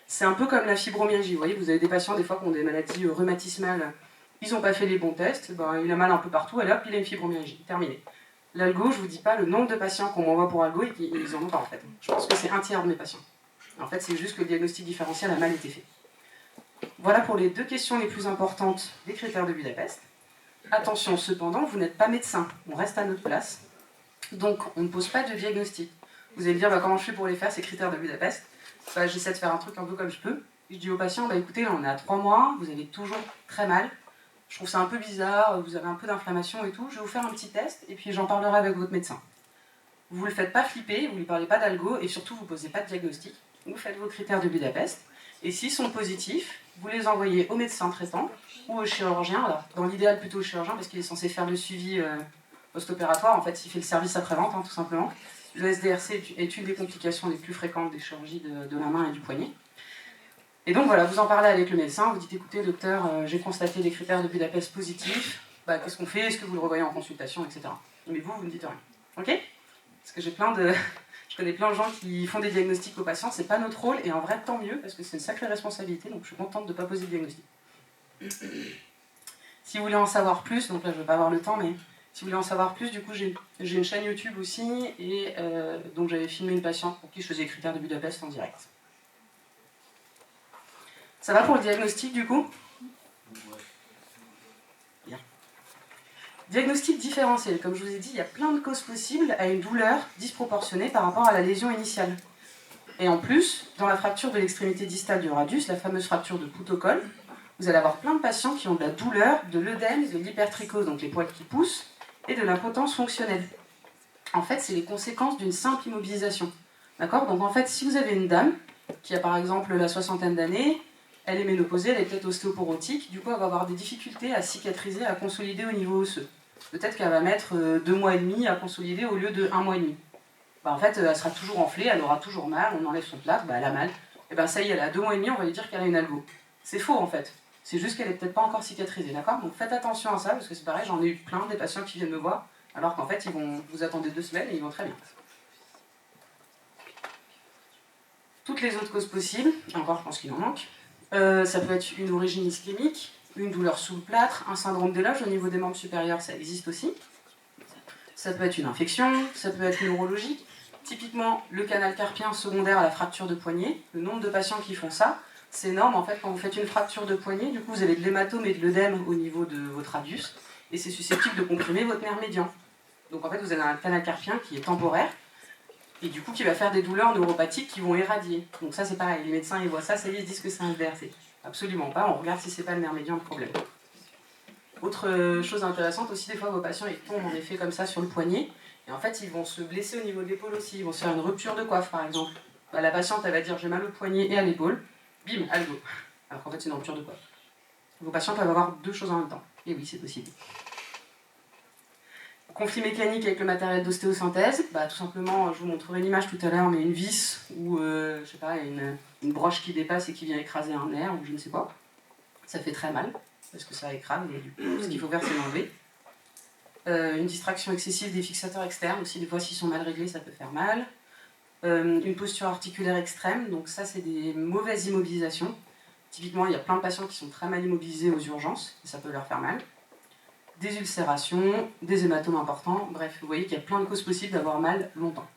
C'est un peu comme la fibromyalgie, vous voyez, vous avez des patients des fois qui ont des maladies rhumatismales, ils n'ont pas fait les bons tests, ben, il a mal un peu partout, et là, il a une fibromyalgie, terminé. L'algo, je ne vous dis pas le nombre de patients qu'on m'envoie pour algo et ils n'en ont pas en fait. Je pense que c'est 1/3 de mes patients. En fait, c'est juste que le diagnostic différentiel a mal été fait. Voilà pour les 2 questions les plus importantes des critères de Budapest. Attention, cependant, vous n'êtes pas médecin, on reste à notre place. Donc, on ne pose pas de diagnostic. Vous allez me dire, comment je fais pour les faire, ces critères de Budapest? J'essaie de faire un truc un peu comme je peux. Je dis aux patients, écoutez, là, on est à 3 mois, vous avez toujours très mal. Je trouve ça un peu bizarre, vous avez un peu d'inflammation et tout. Je vais vous faire un petit test et puis j'en parlerai avec votre médecin. Vous ne le faites pas flipper, vous ne lui parlez pas d'algo et surtout vous ne posez pas de diagnostic. Vous faites vos critères de Budapest et s'ils sont positifs, vous les envoyez au médecin traitant ou au chirurgien. Alors, dans l'idéal plutôt au chirurgien parce qu'il est censé faire le suivi post-opératoire. En fait, il fait le service après-vente tout simplement. Le SDRC est une des complications les plus fréquentes des chirurgies de la main et du poignet. Et donc voilà, vous en parlez avec le médecin, vous dites écoutez docteur, j'ai constaté des critères de Budapest positifs, qu'est-ce qu'on fait, est-ce que vous le revoyez en consultation, etc. Mais vous ne me dites rien. Ok? Parce que je connais plein de gens qui font des diagnostics aux patients, c'est pas notre rôle, et en vrai tant mieux, parce que c'est une sacrée responsabilité, donc je suis contente de ne pas poser de diagnostic. Si vous voulez en savoir plus, donc là je ne vais pas avoir le temps, mais si vous voulez en savoir plus, du coup j'ai une chaîne YouTube aussi, et donc j'avais filmé une patiente pour qui je faisais les critères de Budapest en direct. Ça va pour le diagnostic du coup? Bien. Diagnostic différentiel. Comme je vous ai dit, il y a plein de causes possibles à une douleur disproportionnée par rapport à la lésion initiale. Et en plus, dans la fracture de l'extrémité distale du radius, la fameuse fracture de poutre-col, vous allez avoir plein de patients qui ont de la douleur, de l'œdème, de l'hypertrichose, donc les poils qui poussent, et de l'impotence fonctionnelle. En fait, c'est les conséquences d'une simple immobilisation. D'accord? Donc en fait, si vous avez une dame qui a par exemple la 60aine d'années, elle est ménopausée, elle est peut-être ostéoporotique, du coup elle va avoir des difficultés à cicatriser, à consolider au niveau osseux. Peut-être qu'elle va mettre 2 mois et demi à consolider au lieu de 1 mois et demi. bah, en fait, elle sera toujours enflée, elle aura toujours mal, on enlève son plâtre, bah, elle a mal. Et ben ça y est, elle a 2 mois et demi, on va lui dire qu'elle a une algo. C'est faux en fait. C'est juste qu'elle est peut-être pas encore cicatrisée, d'accord? Donc faites attention à ça, parce que c'est pareil, j'en ai eu plein des patients qui viennent me voir, alors qu'en fait, vous attendez 2 semaines et ils vont très bien. Toutes les autres causes possibles, encore je pense qu'il en manque, ça peut être une origine ischémique, une douleur sous le plâtre, un syndrome d'éloge au niveau des membres supérieurs, ça existe aussi. Ça peut être une infection, ça peut être neurologique. Typiquement, le canal carpien secondaire à la fracture de poignet, le nombre de patients qui font ça, c'est énorme. En fait, quand vous faites une fracture de poignet, du coup, vous avez de l'hématome et de l'œdème au niveau de votre radius, et c'est susceptible de comprimer votre nerf médian. Donc en fait, vous avez un canal carpien qui est temporaire, et du coup, qui va faire des douleurs neuropathiques qui vont irradier. Donc ça, c'est pareil, les médecins, ils voient ça, ça y est, ils disent que c'est un SDRC. Absolument pas, on regarde si c'est pas le nerf médian le problème. Autre chose intéressante aussi, des fois, vos patients, ils tombent en effet comme ça sur le poignet, et en fait, ils vont se blesser au niveau de l'épaule aussi, ils vont se faire une rupture de coiffe, par exemple. Bah, la patiente, elle va dire, j'ai mal au poignet et à l'épaule, bim, algo. Alors qu'en fait, c'est une rupture de coiffe. Vos patients peuvent avoir 2 choses en même temps. Et oui, c'est possible. Conflit mécanique avec le matériel d'ostéosynthèse, bah, tout simplement, je vous montrerai une image tout à l'heure, mais une vis ou je sais pas, une broche qui dépasse et qui vient écraser un nerf ou je ne sais quoi. Ça fait très mal, parce que ça écrase et du coup, ce qu'il faut faire, c'est l'enlever. Une distraction excessive des fixateurs externes, aussi des fois s'ils sont mal réglés, ça peut faire mal. Une posture articulaire extrême, donc ça c'est des mauvaises immobilisations. Typiquement, il y a plein de patients qui sont très mal immobilisés aux urgences, et ça peut leur faire mal. Des ulcérations, des hématomes importants, bref, vous voyez qu'il y a plein de causes possibles d'avoir mal longtemps.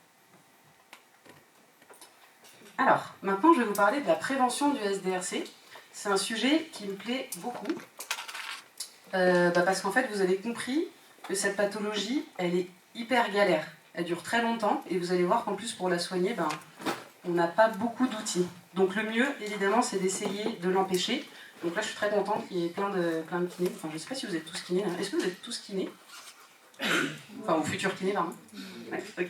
Alors, maintenant je vais vous parler de la prévention du SDRC. C'est un sujet qui me plaît beaucoup, parce qu'en fait vous avez compris que cette pathologie, elle est hyper galère. Elle dure très longtemps, et vous allez voir qu'en plus pour la soigner, on n'a pas beaucoup d'outils. Donc le mieux, évidemment, c'est d'essayer de l'empêcher. Donc là, je suis très contente qu'il y ait plein de kinés. Enfin, je ne sais pas si vous êtes tous kinés. Est-ce que vous êtes tous kinés? Enfin, ou futurs kinés, pardon. Ouais, ok.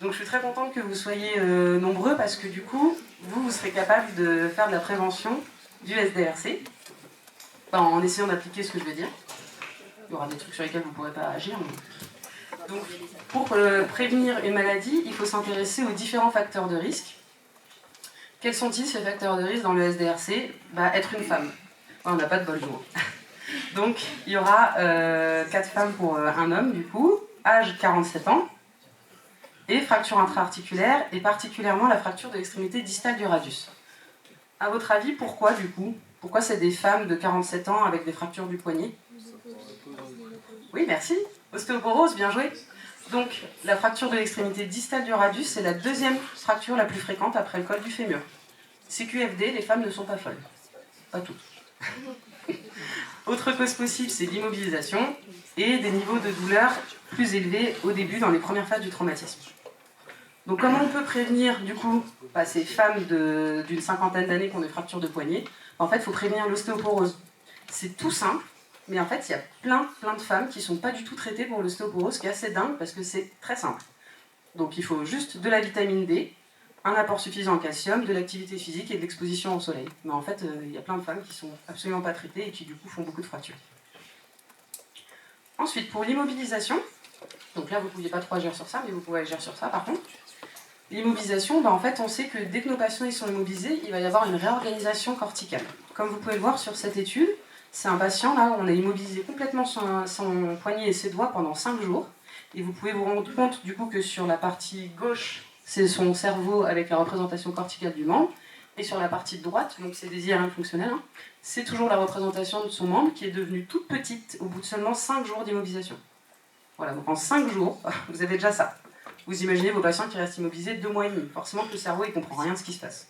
Donc je suis très contente que vous soyez nombreux parce que du coup, vous serez capable de faire de la prévention du SDRC. Enfin, en essayant d'appliquer ce que je vais dire. Il y aura des trucs sur lesquels vous ne pourrez pas agir. Mais... Donc, pour prévenir une maladie, il faut s'intéresser aux différents facteurs de risque. Quels sont-ils ces facteurs de risque dans le SDRC? Être une femme. On n'a pas de bol jour. Donc, il y aura 4 femmes pour un homme, du coup, âge 47 ans, et fracture intra-articulaire, et particulièrement la fracture de l'extrémité distale du radius. À votre avis, pourquoi, du coup? Pourquoi c'est des femmes de 47 ans avec des fractures du poignet? Oui, merci. Ostéoporose, bien joué. Donc, la fracture de l'extrémité distale du radius, c'est la 2e fracture la plus fréquente après le col du fémur. CQFD, les femmes ne sont pas folles. Pas toutes. Autre cause possible, c'est l'immobilisation et des niveaux de douleur plus élevés au début, dans les premières phases du traumatisme. Donc, comment on peut prévenir, du coup, ces femmes d'une 50aine d'années qui ont des fractures de poignet? En fait, il faut prévenir l'ostéoporose. C'est tout simple. Mais en fait, il y a plein de femmes qui ne sont pas du tout traitées pour l'ostéoporose, ce qui est assez dingue parce que c'est très simple. Donc il faut juste de la vitamine D, un apport suffisant en calcium, de l'activité physique et de l'exposition au soleil. Mais en fait, il y a plein de femmes qui ne sont absolument pas traitées et qui du coup font beaucoup de fractures. Ensuite, pour l'immobilisation, donc là vous ne pouviez pas trop agir sur ça, mais vous pouvez agir sur ça par contre. L'immobilisation, en fait, on sait que dès que nos patients ils sont immobilisés, il va y avoir une réorganisation corticale. Comme vous pouvez le voir sur cette étude, c'est un patient, là, on a immobilisé complètement son poignet et ses doigts pendant 5 jours. Et vous pouvez vous rendre compte, du coup, que sur la partie gauche, c'est son cerveau avec la représentation corticale du membre. Et sur la partie droite, donc c'est des IRM fonctionnels, c'est toujours la représentation de son membre qui est devenue toute petite au bout de seulement 5 jours d'immobilisation. Voilà, donc en 5 jours, vous avez déjà ça. Vous imaginez vos patients qui restent immobilisés 2 mois et demi. Forcément que le cerveau, il ne comprend rien de ce qui se passe.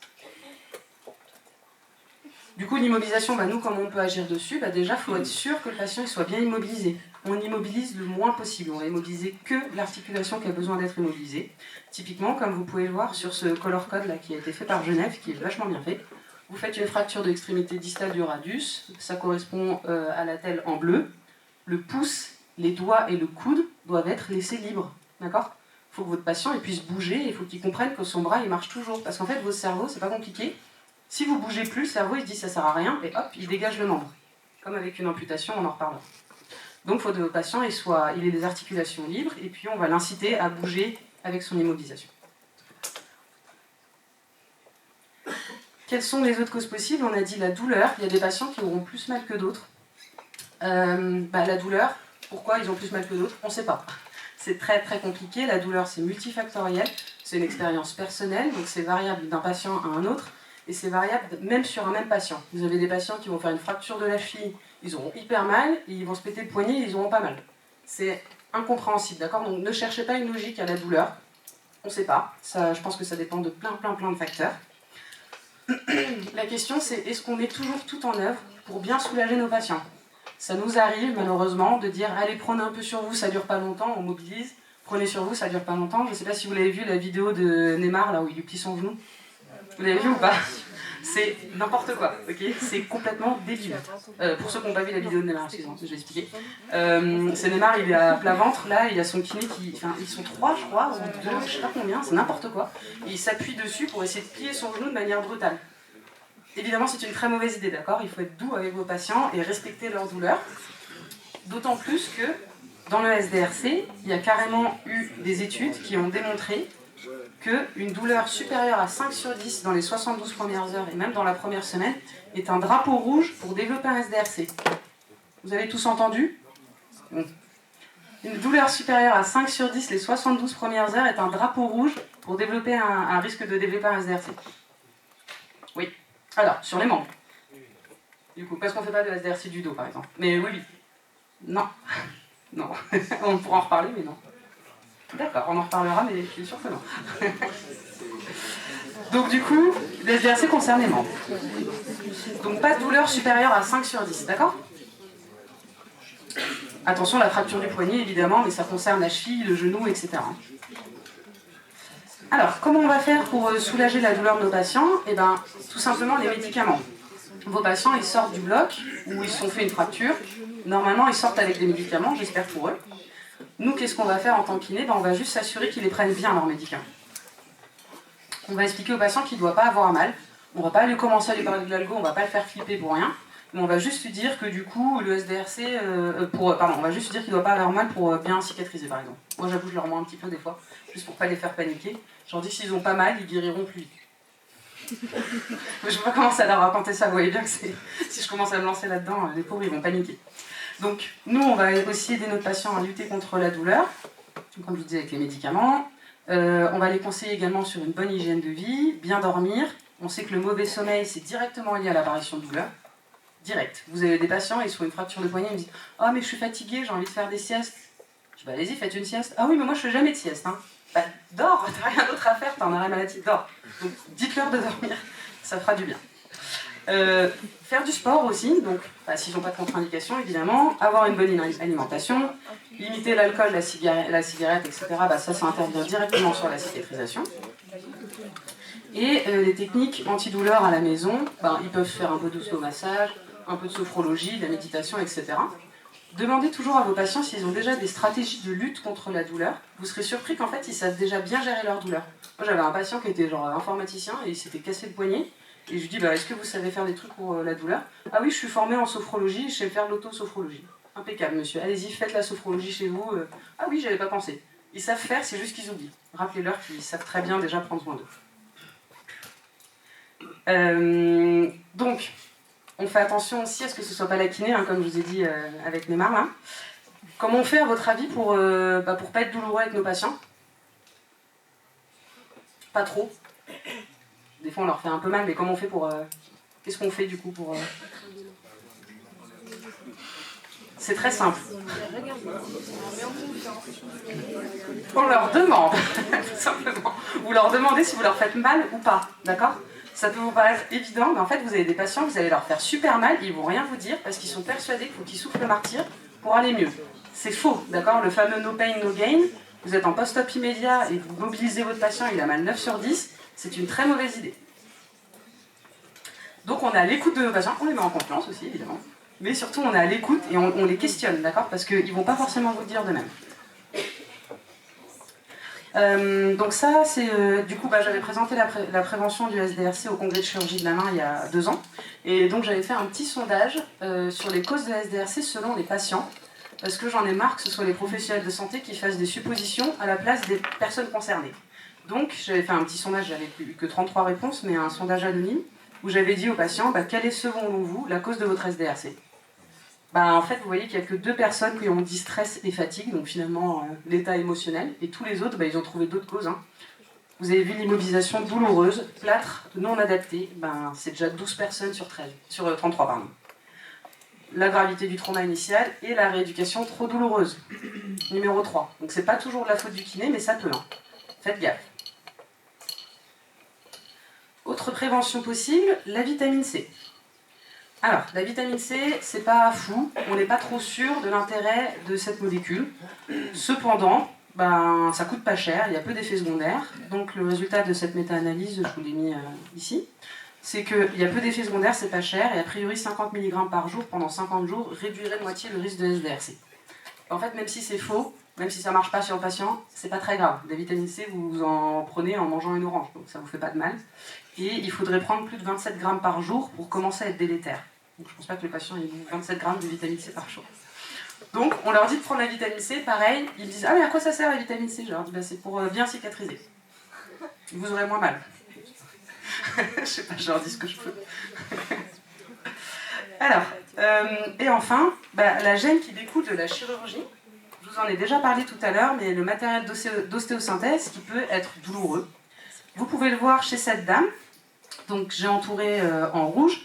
Du coup, l'immobilisation, nous, comment on peut agir dessus? Déjà, il faut être sûr que le patient il soit bien immobilisé. On immobilise le moins possible. On va immobiliser que l'articulation qui a besoin d'être immobilisée. Typiquement, comme vous pouvez le voir sur ce color code là, qui a été fait par Genève, qui est vachement bien fait, vous faites une fracture de l'extrémité distale du radius, ça correspond à la telle en bleu. Le pouce, les doigts et le coude doivent être laissés libres. D'accord? Il faut que votre patient il puisse bouger et il faut qu'il comprenne que son bras il marche toujours. Parce qu'en fait, votre cerveau, c'est pas compliqué. Si vous bougez plus, le cerveau il se dit ça sert à rien et hop, il dégage le membre. Comme avec une amputation, on en reparlera. Donc il faut que le patient il ait des articulations libres et puis on va l'inciter à bouger avec son immobilisation. Quelles sont les autres causes possibles? On a dit la douleur. Il y a des patients qui auront plus mal que d'autres. La douleur, pourquoi ils ont plus mal que d'autres? On ne sait pas. C'est très très compliqué. La douleur, c'est multifactoriel. C'est une expérience personnelle, donc c'est variable d'un patient à un autre. Et c'est variable même sur un même patient. Vous avez des patients qui vont faire une fracture de la cheville, ils auront hyper mal, et ils vont se péter le poignet, ils auront pas mal. C'est incompréhensible, d'accord? Donc ne cherchez pas une logique à la douleur. On ne sait pas. Ça, je pense que ça dépend de plein de facteurs. La question, c'est est-ce qu'on met toujours tout en œuvre pour bien soulager nos patients? Ça nous arrive malheureusement de dire allez, prenez un peu sur vous, ça dure pas longtemps, on mobilise. Prenez sur vous, ça dure pas longtemps. Je ne sais pas si vous l'avez vu, la vidéo de Neymar, là où il lui plie son genou. Vous l'avez vu ou pas? C'est n'importe quoi, ok? C'est complètement débile. Pour ceux qui n'ont pas vu la vidéo de Neymar, excusez-moi, je vais expliquer. C'est Neymar, il est à plat ventre, là, il y a son kiné qui... Enfin, ils sont 3, je crois, ou 2, je sais pas combien, c'est n'importe quoi. Et il s'appuie dessus pour essayer de plier son genou de manière brutale. Évidemment, c'est une très mauvaise idée, d'accord? Il faut être doux avec vos patients et respecter leur douleur. D'autant plus que, dans le SDRC, il y a carrément eu des études qui ont démontré qu'une douleur supérieure à 5 sur 10 dans les 72 premières heures et même dans la première semaine est un drapeau rouge pour développer un SDRC. Vous avez tous entendu? Une douleur supérieure à 5 sur 10 les 72 premières heures est un drapeau rouge pour développer un risque de développer un SDRC. Oui. Alors, sur les membres. Du coup, parce qu'on ne fait pas de SDRC du dos, par exemple. Mais oui. Non. Non. On pourra en reparler, mais non. D'accord, on en reparlera, mais je suis sûre que non. Donc du coup, les SDRC concernent les membres. Donc pas de douleur supérieure à 5 sur 10, d'accord? Attention, la fracture du poignet, évidemment, mais ça concerne la cheville, le genou, etc. Alors, comment on va faire pour soulager la douleur de nos patients? Eh bien, tout simplement les médicaments. Vos patients, ils sortent du bloc, ou ils se sont fait une fracture. Normalement, ils sortent avec des médicaments, j'espère pour eux. Nous, qu'est-ce qu'on va faire en tant que kiné? On va juste s'assurer qu'ils les prennent bien, leurs médicaments. On va expliquer au patient qu'il ne doit pas avoir mal. On ne va pas lui commencer à lui parler de l'algo, on ne va pas le faire flipper pour rien. Mais on va juste lui dire que du coup, le SDRC... on va juste lui dire qu'il ne doit pas avoir mal pour bien cicatriser, par exemple. Moi, j'avoue, je leur mens un petit peu des fois, juste pour ne pas les faire paniquer. Je leur dis que s'ils n'ont pas mal, ils guériront plus vite. Je ne vais pas commencer à leur raconter ça, vous voyez bien que si je commence à me lancer là-dedans, les pauvres, ils vont paniquer. Donc, nous, on va aussi aider notre patient à lutter contre la douleur, comme je vous disais avec les médicaments. On va les conseiller également sur une bonne hygiène de vie, bien dormir. On sait que le mauvais sommeil, c'est directement lié à l'apparition de douleur. Direct. Vous avez des patients, ils sont une fracture de poignet, ils me disent « Oh, mais je suis fatigué, j'ai envie de faire des siestes. » Je dis « Bah, allez-y, faites une sieste. »« Ah oui, mais moi, je fais jamais de sieste. Hein. » Bah, dors, t'as rien d'autre à faire, t'es en arrêt maladie, dors. Donc, dites-leur de dormir, ça fera du bien. Faire du sport aussi, donc s'ils n'ont pas de contre-indication évidemment, avoir une bonne alimentation, limiter l'alcool, la cigarette, etc. Ça intervient directement sur la cicatrisation. Et les techniques antidouleurs à la maison, ils peuvent faire un peu d'ostomassage, un peu de sophrologie, de la méditation, etc. Demandez toujours à vos patients s'ils ont déjà des stratégies de lutte contre la douleur. Vous serez surpris qu'en fait ils savent déjà bien gérer leur douleur. Moi j'avais un patient qui était genre informaticien et il s'était cassé le poignet. Et je lui dis, est-ce que vous savez faire des trucs pour la douleur? Ah oui, je suis formée en sophrologie, je sais faire l'auto-sophrologie. Impeccable, monsieur. Allez-y, faites la sophrologie chez vous. Ah oui, j'avais pas pensé. Ils savent faire, c'est juste qu'ils oublient. Rappelez-leur qu'ils savent très bien déjà prendre soin d'eux. Donc, on fait attention aussi à ce que ce ne soit pas la kiné, comme je vous ai dit avec Neymar. Là. Comment on fait, à votre avis, pour pas être douloureux avec nos patients? Pas trop. Des fois, on leur fait un peu mal, mais comment on fait pour... Qu'est-ce qu'on fait, du coup, pour... C'est très simple. On leur demande, tout simplement. Vous leur demandez si vous leur faites mal ou pas, d'accord? Ça peut vous paraître évident, mais en fait, vous avez des patients, vous allez leur faire super mal, ils vont rien vous dire, parce qu'ils sont persuadés qu'il faut qu'ils soufflent le martyr pour aller mieux. C'est faux, d'accord? Le fameux no pain, no gain, vous êtes en post-op immédiat et vous mobilisez votre patient, il a mal 9 sur 10, c'est une très mauvaise idée. Donc on est à l'écoute de nos patients, on les met en confiance aussi évidemment, mais surtout on est à l'écoute et on les questionne, d'accord? Parce qu'ils ne vont pas forcément vous dire de même. Donc ça, c'est du coup, j'avais présenté la prévention du SDRC au congrès de chirurgie de la main il y a 2 ans, et donc j'avais fait un petit sondage sur les causes de SDRC selon les patients, parce que j'en ai marre que ce soit les professionnels de santé qui fassent des suppositions à la place des personnes concernées. Donc j'avais fait un petit sondage, j'avais plus que 33 réponses, mais un sondage anonyme. où j'avais dit aux patients, quelle est selon vous la cause de votre SDRC ? En fait, vous voyez qu'il n'y a que 2 personnes qui ont dit stress et fatigue, donc finalement l'état émotionnel, et tous les autres, ils ont trouvé d'autres causes. Vous avez vu l'immobilisation douloureuse, plâtre non adapté, c'est déjà 12 personnes sur 33, pardon. La gravité du trauma initial et la rééducation trop douloureuse, numéro 3. Donc c'est pas toujours de la faute du kiné, mais ça peut. Faites gaffe. Autre prévention possible, la vitamine C. Alors, la vitamine C, c'est pas fou, on n'est pas trop sûr de l'intérêt de cette molécule. Cependant, ça coûte pas cher, il y a peu d'effets secondaires. Donc le résultat de cette méta-analyse, je vous l'ai mis ici, c'est qu'il y a peu d'effets secondaires, c'est pas cher, et a priori 50 mg par jour pendant 50 jours réduirait de moitié le risque de SDRC. En fait, même si c'est faux, même si ça marche pas sur le patient, c'est pas très grave. La vitamine C, vous en prenez en mangeant une orange, donc ça vous fait pas de mal. Et il faudrait prendre plus de 27 grammes par jour pour commencer à être délétère. Donc je pense pas que les patients aient 27 grammes de vitamine C par jour. Donc on leur dit de prendre la vitamine C, pareil, ils disent « Ah mais à quoi ça sert la vitamine C ?» Je leur dis « C'est pour bien cicatriser. Vous aurez moins mal. » Je sais pas, je leur dis ce que je peux. Alors, et enfin, la gêne qui découle de la chirurgie. Je vous en ai déjà parlé tout à l'heure, mais le matériel d'ostéosynthèse qui peut être douloureux. Vous pouvez le voir chez cette dame. Donc j'ai entouré en rouge.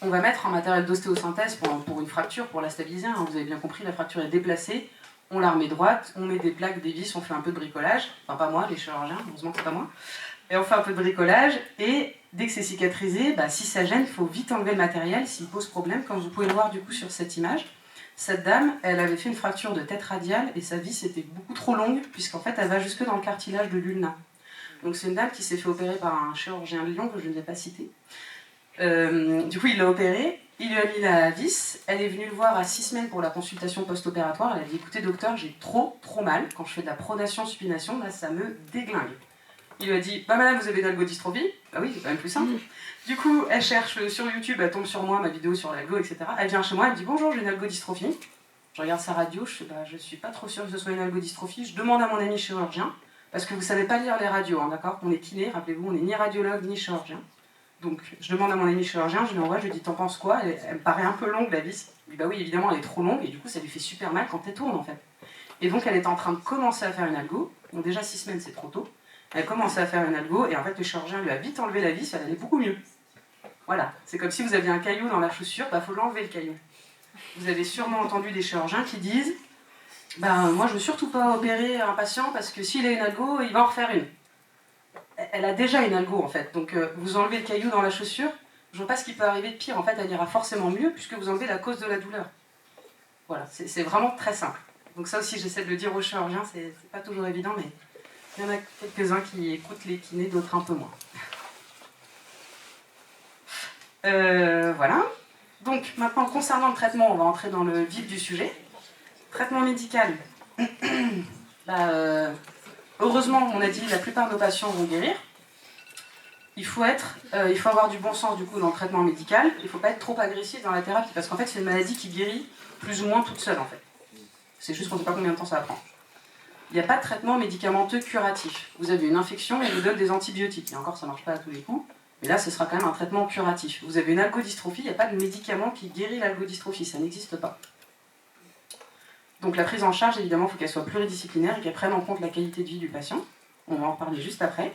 On va mettre un matériel d'ostéosynthèse pour une fracture, pour la stabiliser. Vous avez bien compris, la fracture est déplacée. On la remet droite, on met des plaques, des vis, on fait un peu de bricolage. Enfin pas moi, les chirurgiens, heureusement que c'est pas moi. Et on fait un peu de bricolage. Et dès que c'est cicatrisé, si ça gêne, il faut vite enlever le matériel s'il pose problème. Comme vous pouvez le voir du coup sur cette image. Cette dame, elle avait fait une fracture de tête radiale et sa vis était beaucoup trop longue puisqu'en fait elle va jusque dans le cartilage de l'ulna. Donc c'est une dame qui s'est fait opérer par un chirurgien de Lyon que je ne vais pas citer. Du coup il l'a opérée, il lui a mis la vis, elle est venue le voir à 6 semaines pour la consultation post-opératoire, elle a dit écoutez docteur, j'ai trop mal, quand je fais de la pronation supination, là ça me déglingue. Il lui a dit madame vous avez une algodystrophie ? Bah oui, c'est quand même plus simple. Du coup elle cherche sur YouTube, elle tombe sur moi, ma vidéo sur l'algo, etc. Elle vient chez moi, elle me dit bonjour j'ai une algodystrophie. Je regarde sa radio, je fais je suis pas trop sûre que ce soit une algodystrophie, je demande à mon ami chirurgien, parce que vous savez pas lire les radios, d'accord ? On est kiné, rappelez-vous, on n'est ni radiologue ni chirurgien. Donc je demande à mon ami chirurgien, je lui envoie, je lui dis t'en penses quoi ? Elle me paraît un peu longue la vis. Il dit oui évidemment elle est trop longue et du coup ça lui fait super mal quand elle tourne en fait. Et donc elle est en train de commencer à faire une algo, donc déjà 6 semaines c'est trop tôt. Elle commence à faire une algo et en fait le chirurgien lui a vite enlevé la vis, elle allait beaucoup mieux. Voilà, c'est comme si vous aviez un caillou dans la chaussure, faut l'enlever le caillou. Vous avez sûrement entendu des chirurgiens qui disent moi je veux surtout pas opérer un patient parce que s'il a une algo, il va en refaire une. Elle a déjà une algo en fait, donc vous enlevez le caillou dans la chaussure, je vois pas ce qui peut arriver de pire, en fait elle ira forcément mieux puisque vous enlevez la cause de la douleur. Voilà, c'est vraiment très simple. Donc ça aussi j'essaie de le dire aux chirurgiens, c'est pas toujours évident, mais il y en a quelques-uns qui écoutent les kinés, d'autres un peu moins. Voilà. Donc maintenant concernant le traitement, on va entrer dans le vif du sujet. Traitement médical. Heureusement, on a dit la plupart de nos patients vont guérir. Il faut avoir du bon sens du coup dans le traitement médical. Il ne faut pas être trop agressif dans la thérapie parce qu'en fait c'est une maladie qui guérit plus ou moins toute seule en fait. C'est juste qu'on ne sait pas combien de temps ça va prendre. Il n'y a pas de traitement médicamenteux curatif. Vous avez une infection, on vous donne des antibiotiques. Et encore, ça ne marche pas à tous les coups. Mais là, ce sera quand même un traitement curatif. Vous avez une algodystrophie, il n'y a pas de médicament qui guérit l'algodystrophie, ça n'existe pas. Donc la prise en charge, évidemment, il faut qu'elle soit pluridisciplinaire et qu'elle prenne en compte la qualité de vie du patient. On va en reparler juste après.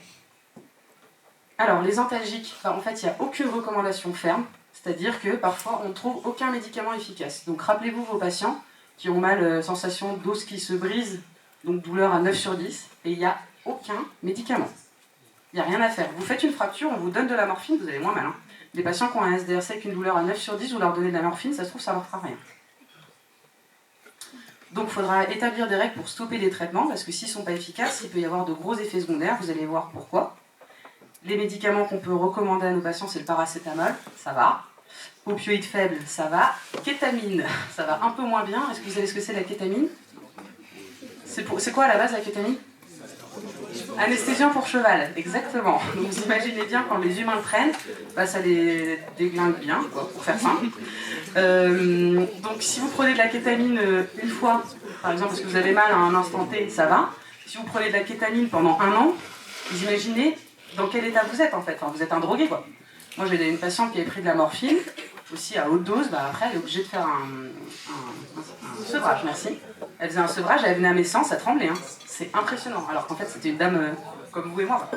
Alors, les antalgiques, en fait, il n'y a aucune recommandation ferme, c'est-à-dire que parfois, on ne trouve aucun médicament efficace. Donc rappelez-vous vos patients qui ont mal, sensation d'os qui se brise, donc douleur à 9 sur 10, et il n'y a aucun médicament. Il n'y a rien à faire. Vous faites une fracture, on vous donne de la morphine, vous avez moins mal. Les patients qui ont un SDRC avec une douleur à 9 sur 10, vous leur donnez de la morphine, ça se trouve, ça ne leur fera rien. Donc il faudra établir des règles pour stopper les traitements, parce que s'ils ne sont pas efficaces, il peut y avoir de gros effets secondaires, vous allez voir pourquoi. Les médicaments qu'on peut recommander à nos patients, c'est le paracétamol, ça va. Opioïdes faibles, ça va. Kétamine, ça va un peu moins bien. Est-ce que vous savez ce que c'est la kétamine ? C'est quoi à la base la kétamine ? Anesthésiant pour cheval, exactement. Donc vous imaginez bien quand les humains le prennent, ça les déglingue bien, quoi, pour faire simple. Donc si vous prenez de la kétamine une fois, par exemple parce que vous avez mal à un instant T, ça va. Si vous prenez de la kétamine pendant 1 an, vous imaginez dans quel état vous êtes en fait. Enfin, vous êtes un drogué quoi. Moi, j'ai une patiente qui avait pris de la morphine, aussi à haute dose, après elle est obligée de faire un sevrage, merci. Elle faisait un sevrage, elle venait à mes séances, ça tremblait, hein. C'est impressionnant, alors qu'en fait c'était une dame comme vous et moi.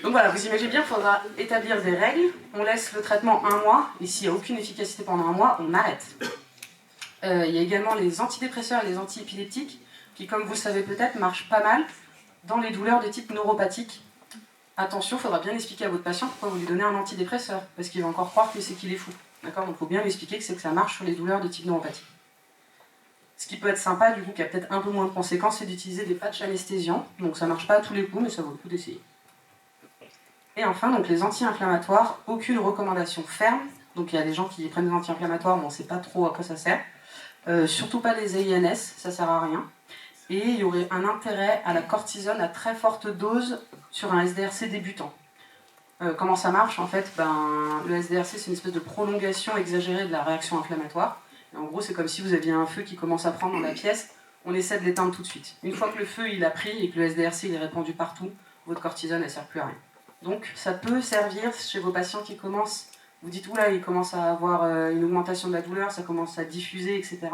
Donc voilà, vous imaginez bien qu'il faudra établir des règles, on laisse le traitement 1 mois, et s'il n'y a aucune efficacité pendant 1 mois, on arrête. Il y a également les antidépresseurs et les antiépileptiques, qui comme vous le savez peut-être, marchent pas mal dans les douleurs de type neuropathique. Attention, il faudra bien expliquer à votre patient pourquoi vous lui donnez un antidépresseur, parce qu'il va encore croire que c'est qu'il est fou. D'accord ? Donc il faut bien lui expliquer que c'est que ça marche sur les douleurs de type neuropathie. Ce qui peut être sympa, du coup, qui a peut-être un peu moins de conséquences, c'est d'utiliser des patchs anesthésiants. Donc ça marche pas à tous les coups, mais ça vaut le coup d'essayer. Et enfin, donc les anti-inflammatoires, aucune recommandation ferme. Donc il y a des gens qui prennent des anti-inflammatoires, mais on ne sait pas trop à quoi ça sert. Surtout pas les AINS, ça sert à rien. Et il y aurait un intérêt à la cortisone à très forte dose sur un SDRC débutant. Comment ça marche en fait ? Le SDRC c'est une espèce de prolongation exagérée de la réaction inflammatoire. Et en gros c'est comme si vous aviez un feu qui commence à prendre dans la pièce, on essaie de l'éteindre tout de suite. Une fois que le feu il a pris et que le SDRC il est répandu partout, votre cortisone elle ne sert plus à rien. Donc ça peut servir chez vos patients qui commencent, vous dites oula il commence à avoir une augmentation de la douleur, ça commence à diffuser, etc.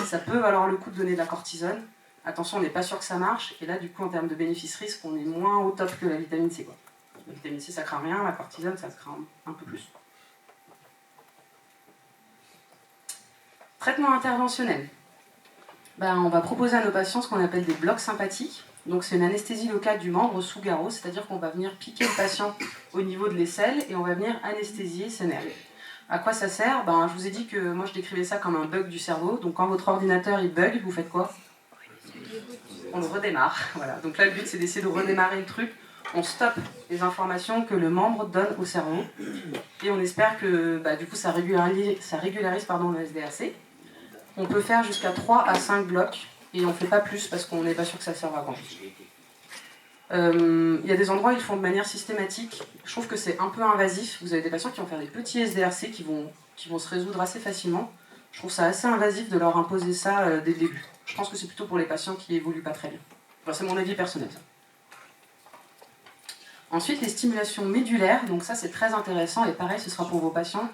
Ça peut valoir le coup de donner de la cortisone. Attention, on n'est pas sûr que ça marche, et là, du coup, en termes de bénéfice-risque, on est moins au top que la vitamine C, quoi. La vitamine C, ça craint rien, la cortisone, ça se craint un peu plus. Traitement interventionnel. On va proposer à nos patients ce qu'on appelle des blocs sympathiques. Donc, c'est une anesthésie locale du membre sous garrot, c'est-à-dire qu'on va venir piquer le patient au niveau de l'aisselle, et on va venir anesthésier ses nerfs. À quoi ça sert ? Je vous ai dit que moi, je décrivais ça comme un bug du cerveau. Donc, quand votre ordinateur, il bug, vous faites quoi ? On le redémarre, voilà. Donc là, le but, c'est d'essayer de redémarrer le truc. On stoppe les informations que le membre donne au cerveau. Et on espère que, du coup, ça régularise le SDRC. On peut faire jusqu'à 3 à 5 blocs. Et on ne fait pas plus parce qu'on n'est pas sûr que ça serve à grand chose. Il y a des endroits où ils font de manière systématique. Je trouve que c'est un peu invasif. Vous avez des patients qui vont faire des petits SDRC qui vont se résoudre assez facilement. Je trouve ça assez invasif de leur imposer ça dès le début. Je pense que c'est plutôt pour les patients qui évoluent pas très bien. Enfin, c'est mon avis personnel, ça. Ensuite, les stimulations médulaires. Donc ça, c'est très intéressant. Et pareil, ce sera pour vos patients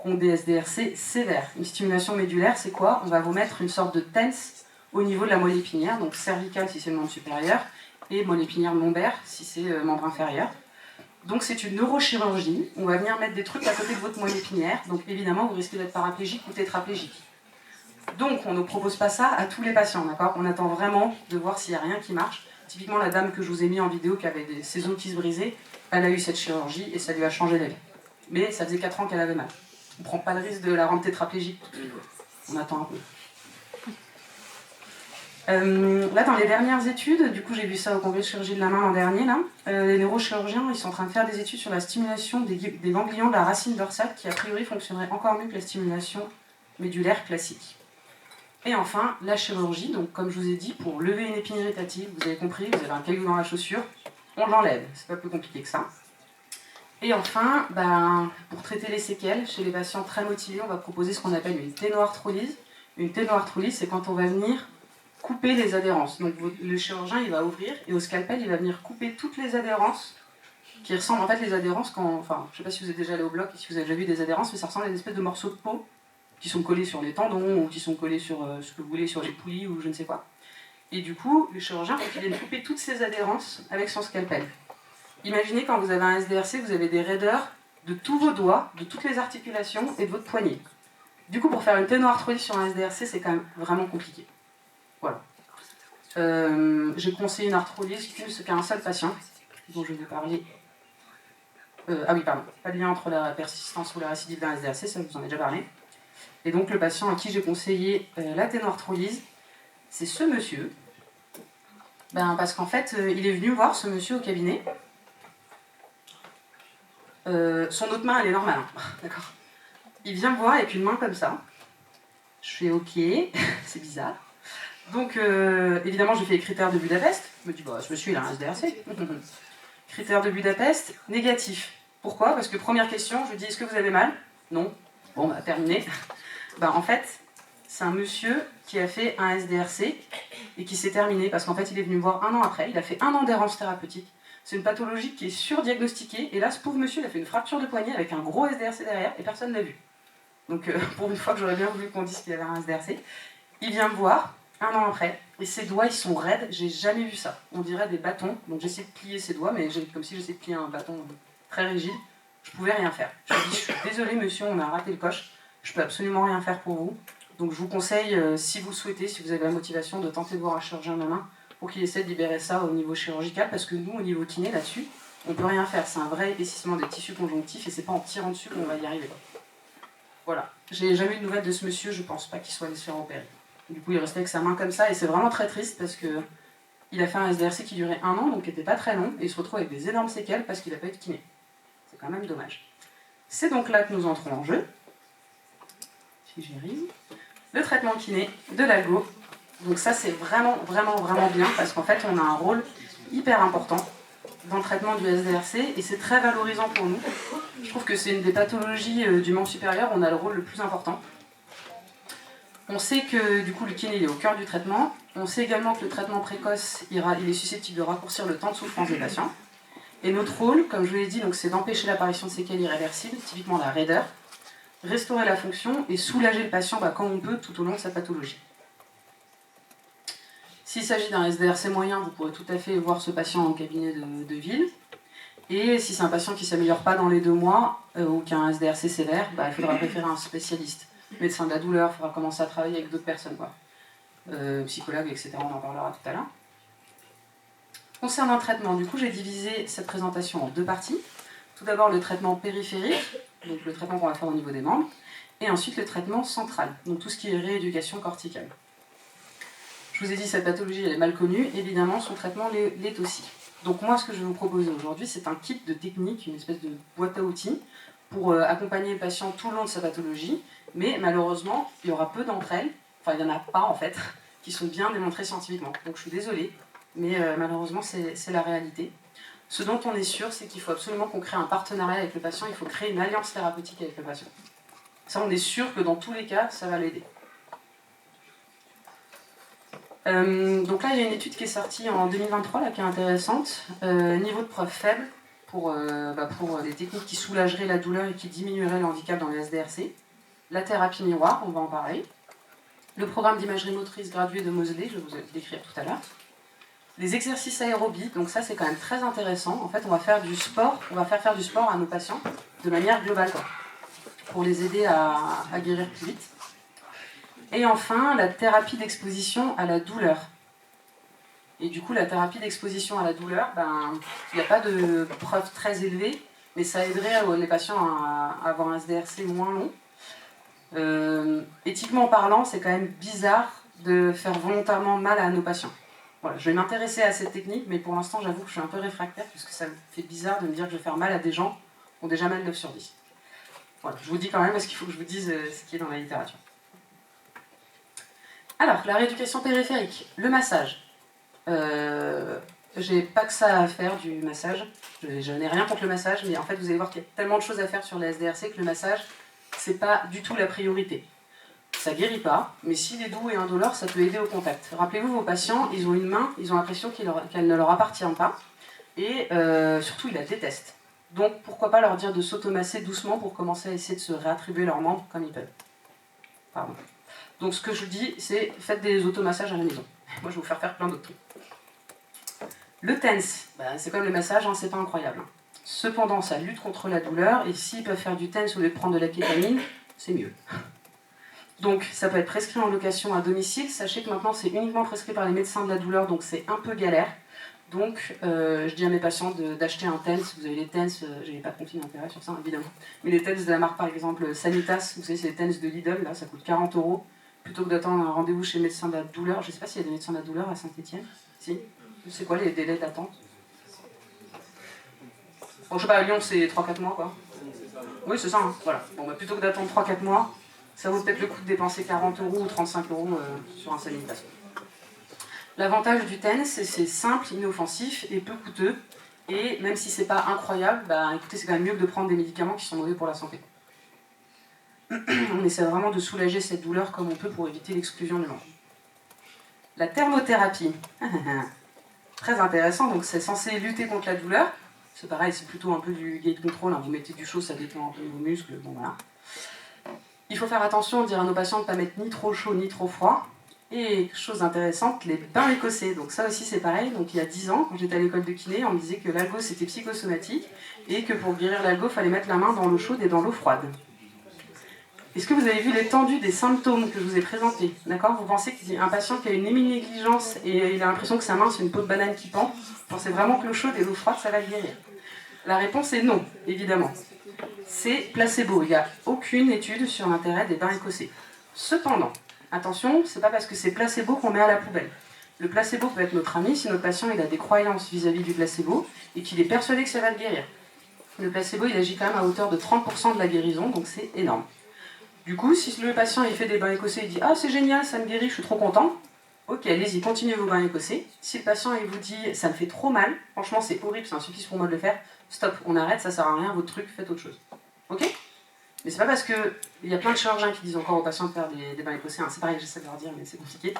qui ont des SDRC sévères. Une stimulation médulaire, c'est quoi ? On va vous mettre une sorte de TENS au niveau de la moelle épinière. Donc cervicale si c'est le membre supérieur. Et moelle épinière lombaire si c'est le membre inférieur. Donc c'est une neurochirurgie. On va venir mettre des trucs à côté de votre moelle épinière. Donc évidemment, vous risquez d'être paraplégique ou tétraplégique. Donc, on ne propose pas ça à tous les patients, d'accord ? On attend vraiment de voir s'il n'y a rien qui marche. Typiquement, la dame que je vous ai mis en vidéo qui avait ses os qui se brisaient, elle a eu cette chirurgie et ça lui a changé la vie. Mais ça faisait 4 ans qu'elle avait mal. On ne prend pas le risque de la rendre tétraplégique tout de suite. On attend un peu. Là, dans les dernières études, du coup, j'ai vu ça au congrès de chirurgie de la main l'an dernier, là, les neurochirurgiens, ils sont en train de faire des études sur la stimulation des ganglions de la racine dorsale qui, a priori, fonctionnerait encore mieux que la stimulation médulaire classique. Et enfin, la chirurgie, donc comme je vous ai dit, pour lever une épine irritative, vous avez compris, vous avez un caillou dans la chaussure, on l'enlève, c'est pas plus compliqué que ça. Et enfin, pour traiter les séquelles, chez les patients très motivés, on va proposer ce qu'on appelle une ténoarthrolyse. Une ténoarthrolyse, c'est quand on va venir couper les adhérences. Donc le chirurgien, il va ouvrir, et au scalpel, il va venir couper toutes les adhérences qui ressemblent, en fait, les adhérences, je sais pas si vous êtes déjà allé au bloc et si vous avez déjà vu des adhérences, mais ça ressemble à des espèces de morceaux de peau qui sont collés sur les tendons ou qui sont collés sur ce que vous voulez, sur les poulies ou je ne sais quoi. Et du coup, le chirurgien, il vient couper toutes ces adhérences avec son scalpel. Imaginez quand vous avez un SDRC, vous avez des raideurs de tous vos doigts, de toutes les articulations et de votre poignet. Du coup, pour faire une ténoarthrolyse sur un SDRC, c'est quand même vraiment compliqué. Voilà. J'ai conseillé une arthrolyse qu'à un seul patient, dont je vais parler. Ah oui, pardon. Pas de lien entre la persistance ou la récidive d'un SDRC, ça je vous en ai déjà parlé. Et donc le patient à qui j'ai conseillé la ténoarthrolyse, c'est ce monsieur. Parce qu'en fait, il est venu voir ce monsieur au cabinet. Son autre main, elle est normale, hein. D'accord. Il vient me voir avec une main comme ça. Je fais OK, c'est bizarre. Donc évidemment, je fais les critères de Budapest. Je me dis, ce monsieur, il a un SDRC. Critères de Budapest, négatif. Pourquoi ? Parce que première question, je lui dis, est-ce que vous avez mal ? Non. Bon, terminé. En fait, c'est un monsieur qui a fait un SDRC et qui s'est terminé parce qu'en fait, il est venu me voir 1 an après. Il a fait 1 an d'errance thérapeutique. C'est une pathologie qui est surdiagnostiquée, et là, ce pauvre monsieur, il a fait une fracture de poignet avec un gros SDRC derrière, et personne ne l'a vu. Donc, pour une fois que j'aurais bien voulu qu'on dise qu'il avait un SDRC, il vient me voir, 1 an après, et ses doigts, ils sont raides, j'ai jamais vu ça. On dirait des bâtons, donc j'essaie de plier ses doigts, mais comme si j'essayais de plier un bâton très rigide, je pouvais rien faire. Je lui ai dit, je suis désolée monsieur, on a raté le coche, je peux absolument rien faire pour vous. Donc je vous conseille, si vous le souhaitez, si vous avez la motivation, de tenter de voir un chirurgien de la main pour qu'il essaie de libérer ça au niveau chirurgical, parce que nous, au niveau kiné, là-dessus, on peut rien faire. C'est un vrai épaississement des tissus conjonctifs et c'est pas en tirant dessus qu'on va y arriver. Voilà. J'ai jamais eu de nouvelles de ce monsieur, je pense pas qu'il soit allé se faire opérer. Du coup, il restait avec sa main comme ça et c'est vraiment très triste parce que il a fait un SDRC qui durait 1 an, donc qui n'était pas très long, et il se retrouve avec des énormes séquelles parce qu'il n'a pas eu de kiné. C'est quand même dommage. C'est donc là que nous entrons en jeu. Si j'y arrive. Le traitement kiné de l'algo. Donc ça, c'est vraiment bien parce qu'en fait, on a un rôle hyper important dans le traitement du SDRC et c'est très valorisant pour nous. Je trouve que c'est une des pathologies du membre supérieur, on a le rôle le plus important. On sait que du coup le kiné il est au cœur du traitement. On sait également que le traitement précoce il est susceptible de raccourcir le temps de souffrance des patients. Et notre rôle, comme je vous l'ai dit, c'est d'empêcher l'apparition de séquelles irréversibles, typiquement la raideur, restaurer la fonction et soulager le patient quand on peut tout au long de sa pathologie. S'il s'agit d'un SDRC moyen, vous pourrez tout à fait voir ce patient en cabinet de ville. Et si c'est un patient qui ne s'améliore pas dans les 2 mois ou qui a un SDRC sévère, il faudra référer à un spécialiste. Médecin de la douleur, il faudra commencer à travailler avec d'autres personnes, psychologue, etc. On en parlera tout à l'heure. Concernant le traitement, du coup, j'ai divisé cette présentation en 2 parties. Tout d'abord, le traitement périphérique, donc le traitement qu'on va faire au niveau des membres, et ensuite le traitement central, donc tout ce qui est rééducation corticale. Je vous ai dit, cette pathologie, elle est mal connue, évidemment, son traitement l'est aussi. Donc moi, ce que je vais vous proposer aujourd'hui, c'est un kit de techniques, une espèce de boîte à outils, pour accompagner le patient tout le long de sa pathologie, mais malheureusement, il y aura peu d'entre elles, enfin il n'y en a pas en fait, qui sont bien démontrées scientifiquement. Donc je suis désolée, mais malheureusement c'est la réalité. Ce dont on est sûr, c'est qu'il faut absolument qu'on crée un partenariat avec le patient, il faut créer une alliance thérapeutique avec le patient. Ça, on est sûr que dans tous les cas, ça va l'aider. Donc là, il y a une étude qui est sortie en 2023, là, qui est intéressante. Niveau de preuve faible pour des techniques qui soulageraient la douleur et qui diminueraient le handicap dans le SDRC. La thérapie miroir, on va en parler. Le programme d'imagerie motrice graduée de Moseley, je vais vous le décrire tout à l'heure. Les exercices aérobies, donc ça c'est quand même très intéressant. En fait, on va faire du sport, on va faire du sport à nos patients de manière globale, pour les aider à guérir plus vite. Et enfin, la thérapie d'exposition à la douleur. Et du coup, la thérapie d'exposition à la douleur, il n'y a pas de preuve très élevée, mais ça aiderait les patients à avoir un SDRC moins long. Éthiquement parlant, c'est quand même bizarre de faire volontairement mal à nos patients. Voilà, je vais m'intéresser à cette technique, mais pour l'instant, j'avoue que je suis un peu réfractaire, puisque ça me fait bizarre de me dire que je vais faire mal à des gens qui ont déjà mal 9 sur 10. Voilà, je vous dis quand même, parce qu'il faut que je vous dise ce qui est dans la littérature. Alors, la rééducation périphérique, le massage. J'ai pas que ça à faire du massage. Je n'ai rien contre le massage, mais en fait, vous allez voir qu'il y a tellement de choses à faire sur les SDRC que le massage, c'est pas du tout la priorité. Ça guérit pas, mais s'il est doux et indolore, ça peut aider au contact. Rappelez-vous, vos patients, ils ont une main, ils ont l'impression qu'elle ne leur appartient pas, et surtout, ils la détestent. Donc, pourquoi pas leur dire de s'automasser doucement pour commencer à essayer de se réattribuer leurs membres comme ils peuvent. Pardon. Donc, ce que je vous dis, c'est faites des automassages à la maison. Moi, je vais vous faire plein d'autres trucs. Le TENS, c'est comme le massage, c'est pas incroyable. Cependant, ça lutte contre la douleur, et s'ils peuvent faire du TENS au lieu de prendre de la kétamine, c'est mieux. Donc, ça peut être prescrit en location à domicile. Sachez que maintenant, c'est uniquement prescrit par les médecins de la douleur, donc c'est un peu galère. Donc, je dis à mes patients d'acheter un TENS. Vous avez les TENS, je n'ai pas de conflit d'intérêt sur ça, évidemment. Mais les TENS de la marque, par exemple, Sanitas, vous savez, c'est les TENS de Lidl, là, ça coûte 40 €. Plutôt que d'attendre un rendez-vous chez le médecin de la douleur. Je ne sais pas s'il y a des médecins de la douleur à Saint-Étienne. Si. C'est quoi les délais d'attente? Bon, je sais pas, à Lyon, c'est 3-4 mois, quoi. Oui, c'est ça, hein. Voilà. Bon, plutôt que d'attendre 3-4 mois, ça vaut peut-être le coup de dépenser 40 € ou 35 € sur un Sanitas. L'avantage du TENS, c'est que c'est simple, inoffensif et peu coûteux. Et même si c'est pas incroyable, écoutez, c'est quand même mieux que de prendre des médicaments qui sont mauvais pour la santé. On essaie vraiment de soulager cette douleur comme on peut pour éviter l'exclusion du membre. La thermothérapie. très intéressant, donc c'est censé lutter contre la douleur. C'est pareil, c'est plutôt un peu du gate control, hein. Vous mettez du chaud, ça détend un peu vos muscles, bon voilà. Il faut faire attention, dire à nos patients de ne pas mettre ni trop chaud ni trop froid. Et chose intéressante, les bains écossais. Donc ça aussi c'est pareil, donc il y a 10 ans, quand j'étais à l'école de kiné, on me disait que l'algo c'était psychosomatique, et que pour guérir l'algo, il fallait mettre la main dans l'eau chaude et dans l'eau froide. Est-ce que vous avez vu l'étendue des symptômes que je vous ai présentés? D'accord? Vous pensez qu'un patient qui a une héminégligence et il a l'impression que sa main c'est une peau de banane qui pend, vous pensez vraiment que l'eau chaude et l'eau froide ça va le guérir? La réponse est non, évidemment. C'est placebo. Il n'y a aucune étude sur l'intérêt des bains écossais. Cependant, attention, c'est pas parce que c'est placebo qu'on met à la poubelle. Le placebo peut être notre ami si notre patient il a des croyances vis-à-vis du placebo et qu'il est persuadé que ça va le guérir. Le placebo il agit quand même à hauteur de 30% de la guérison, donc c'est énorme. Du coup, si le patient il fait des bains écossais et dit « Ah, c'est génial, ça me guérit, je suis trop content », ok, allez-y, continuez vos bains écossais. Si le patient il vous dit « Ça me fait trop mal, franchement c'est horrible, c'est un supplice pour moi de le faire », stop, on arrête, ça sert à rien, votre truc, faites autre chose. Ok? Mais c'est pas parce que il y a plein de chirurgiens qui disent encore aux patients de faire des bains écossais, hein, c'est pareil, j'essaie de leur dire, mais c'est compliqué.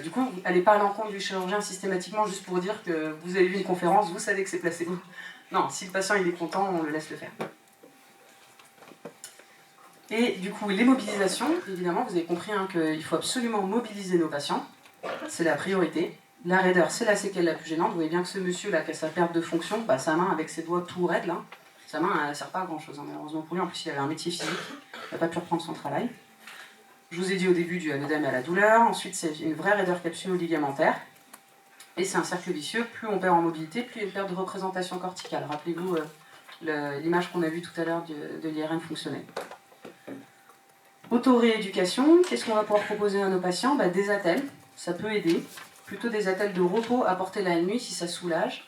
Du coup, allez pas à l'encontre du chirurgien systématiquement juste pour dire que vous avez vu une conférence, vous savez que c'est placebo. Non, si le patient il est content, on le laisse le faire. Et du coup, les mobilisations, évidemment, vous avez compris hein, qu'il faut absolument mobiliser nos patients, c'est la priorité. La raideur, c'est la séquelle la plus gênante. Vous voyez bien que ce monsieur-là, qui a sa perte de fonction, bah, sa main avec ses doigts tout raides, là, sa main, elle ne sert pas à grand-chose, hein, malheureusement pour lui. En plus, il avait un métier physique, il n'a pas pu reprendre son travail. Je vous ai dit au début du l'œdème à la douleur. Ensuite, c'est une vraie raideur capsulo-ligamentaire. Et c'est un cercle vicieux. Plus on perd en mobilité, plus il y a une perte de représentation corticale. Rappelez-vous l'image qu'on a vue tout à l'heure de l'IRM fonctionnel. Auto-rééducation, qu'est-ce qu'on va pouvoir proposer à nos patients? Des attelles, ça peut aider. Plutôt des attelles de repos à porter la nuit si ça soulage.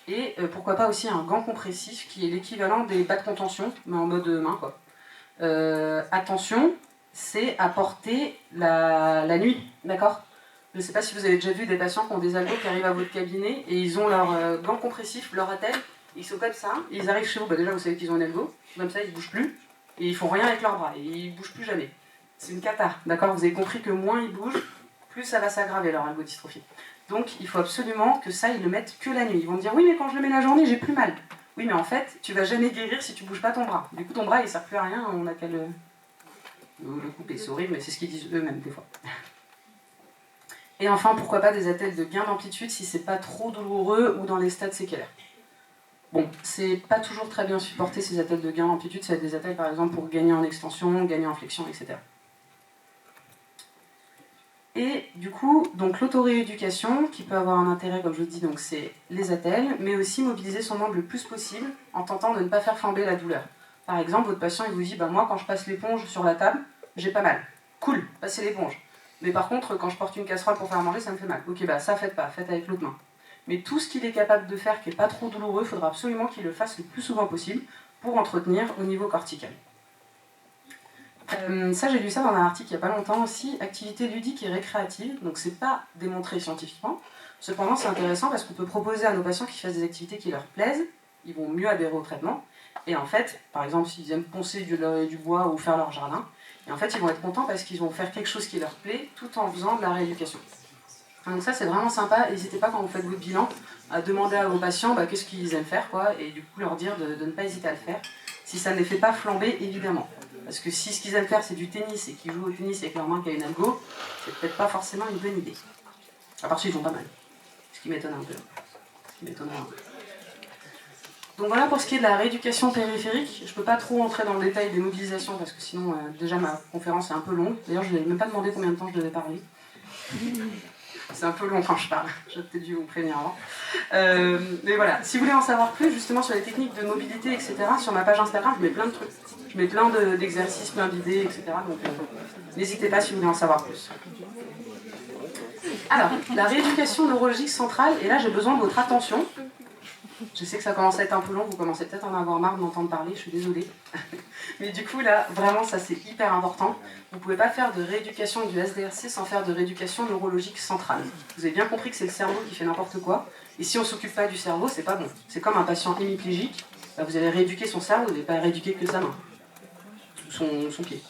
Et pourquoi pas aussi un gant compressif qui est l'équivalent des bas de contention, mais en mode main quoi. Attention, c'est à porter la nuit, d'accord? Je ne sais pas si vous avez déjà vu des patients qui ont des algos qui arrivent à votre cabinet et ils ont leur gant compressif, leur attelle, ils sont comme ça, et ils arrivent chez vous, déjà vous savez qu'ils ont un algo, comme ça ils ne bougent plus, et ils font rien avec leurs bras, et ils ne bougent plus jamais. C'est une cata, d'accord? Vous avez compris que moins ils bougent, plus ça va s'aggraver leur algodystrophie. Donc il faut absolument que ça, ils le mettent que la nuit. Ils vont me dire, oui mais quand je le mets la journée, j'ai plus mal. Oui mais en fait, tu vas jamais guérir si tu bouges pas ton bras. Du coup ton bras il sert plus à rien, on n'a qu'à le couper. C'est horrible, mais c'est ce qu'ils disent eux-mêmes des fois. Et enfin, pourquoi pas des attelles de gain d'amplitude si c'est pas trop douloureux ou dans les stades séquelaires. Bon, c'est pas toujours très bien supporté ces attelles de gain d'amplitude, ça va être des attelles par exemple pour gagner en extension, gagner en flexion, etc. Et du coup, donc l'auto-rééducation, qui peut avoir un intérêt, comme je vous dis, donc c'est les attelles, mais aussi mobiliser son membre le plus possible en tentant de ne pas faire flamber la douleur. Par exemple, votre patient il vous dit, moi quand je passe l'éponge sur la table, j'ai pas mal. Cool, passez l'éponge. Mais par contre, quand je porte une casserole pour faire manger, ça me fait mal. Ok, ça faites pas, faites avec l'autre main. Mais tout ce qu'il est capable de faire qui n'est pas trop douloureux, il faudra absolument qu'il le fasse le plus souvent possible pour entretenir au niveau cortical. Ça, j'ai lu ça dans un article il n'y a pas longtemps aussi, activité ludique et récréative, donc c'est pas démontré scientifiquement, cependant c'est intéressant parce qu'on peut proposer à nos patients qu'ils fassent des activités qui leur plaisent, ils vont mieux adhérer au traitement, et en fait, par exemple s'ils aiment poncer du bois ou faire leur jardin, et en fait ils vont être contents parce qu'ils vont faire quelque chose qui leur plaît tout en faisant de la rééducation. Donc ça c'est vraiment sympa, n'hésitez pas quand vous faites votre bilan à demander à vos patients qu'est-ce qu'ils aiment faire, et du coup leur dire de ne pas hésiter à le faire, si ça ne les fait pas flamber évidemment. Parce que si ce qu'ils aiment faire c'est du tennis et qu'ils jouent au tennis avec leur main qui a une algo, c'est peut-être pas forcément une bonne idée. À part s'ils font pas mal. Ce qui m'étonne un peu. Donc voilà pour ce qui est de la rééducation périphérique. Je peux pas trop entrer dans le détail des mobilisations parce que sinon déjà ma conférence est un peu longue. D'ailleurs je ne vais même pas demander combien de temps je devais parler. C'est un peu long quand je parle, j'aurais peut-être dû vous prévenir avant. Mais voilà, si vous voulez en savoir plus justement sur les techniques de mobilité, etc., sur ma page Instagram, je mets plein de trucs. Je mets plein d'exercices, plein d'idées, etc. Donc n'hésitez pas si vous voulez en savoir plus. Alors, la rééducation neurologique centrale, et là j'ai besoin de votre attention. Je sais que ça commence à être un peu long, vous commencez peut-être à en avoir marre de m'entendre parler, je suis désolée. Mais du coup là, vraiment ça c'est hyper important. Vous ne pouvez pas faire de rééducation du SDRC sans faire de rééducation neurologique centrale. Vous avez bien compris que c'est le cerveau qui fait n'importe quoi. Et si on ne s'occupe pas du cerveau, c'est pas bon. C'est comme un patient hémiplégique, vous allez rééduquer son cerveau, vous n'allez pas rééduquer que sa main. Son pied.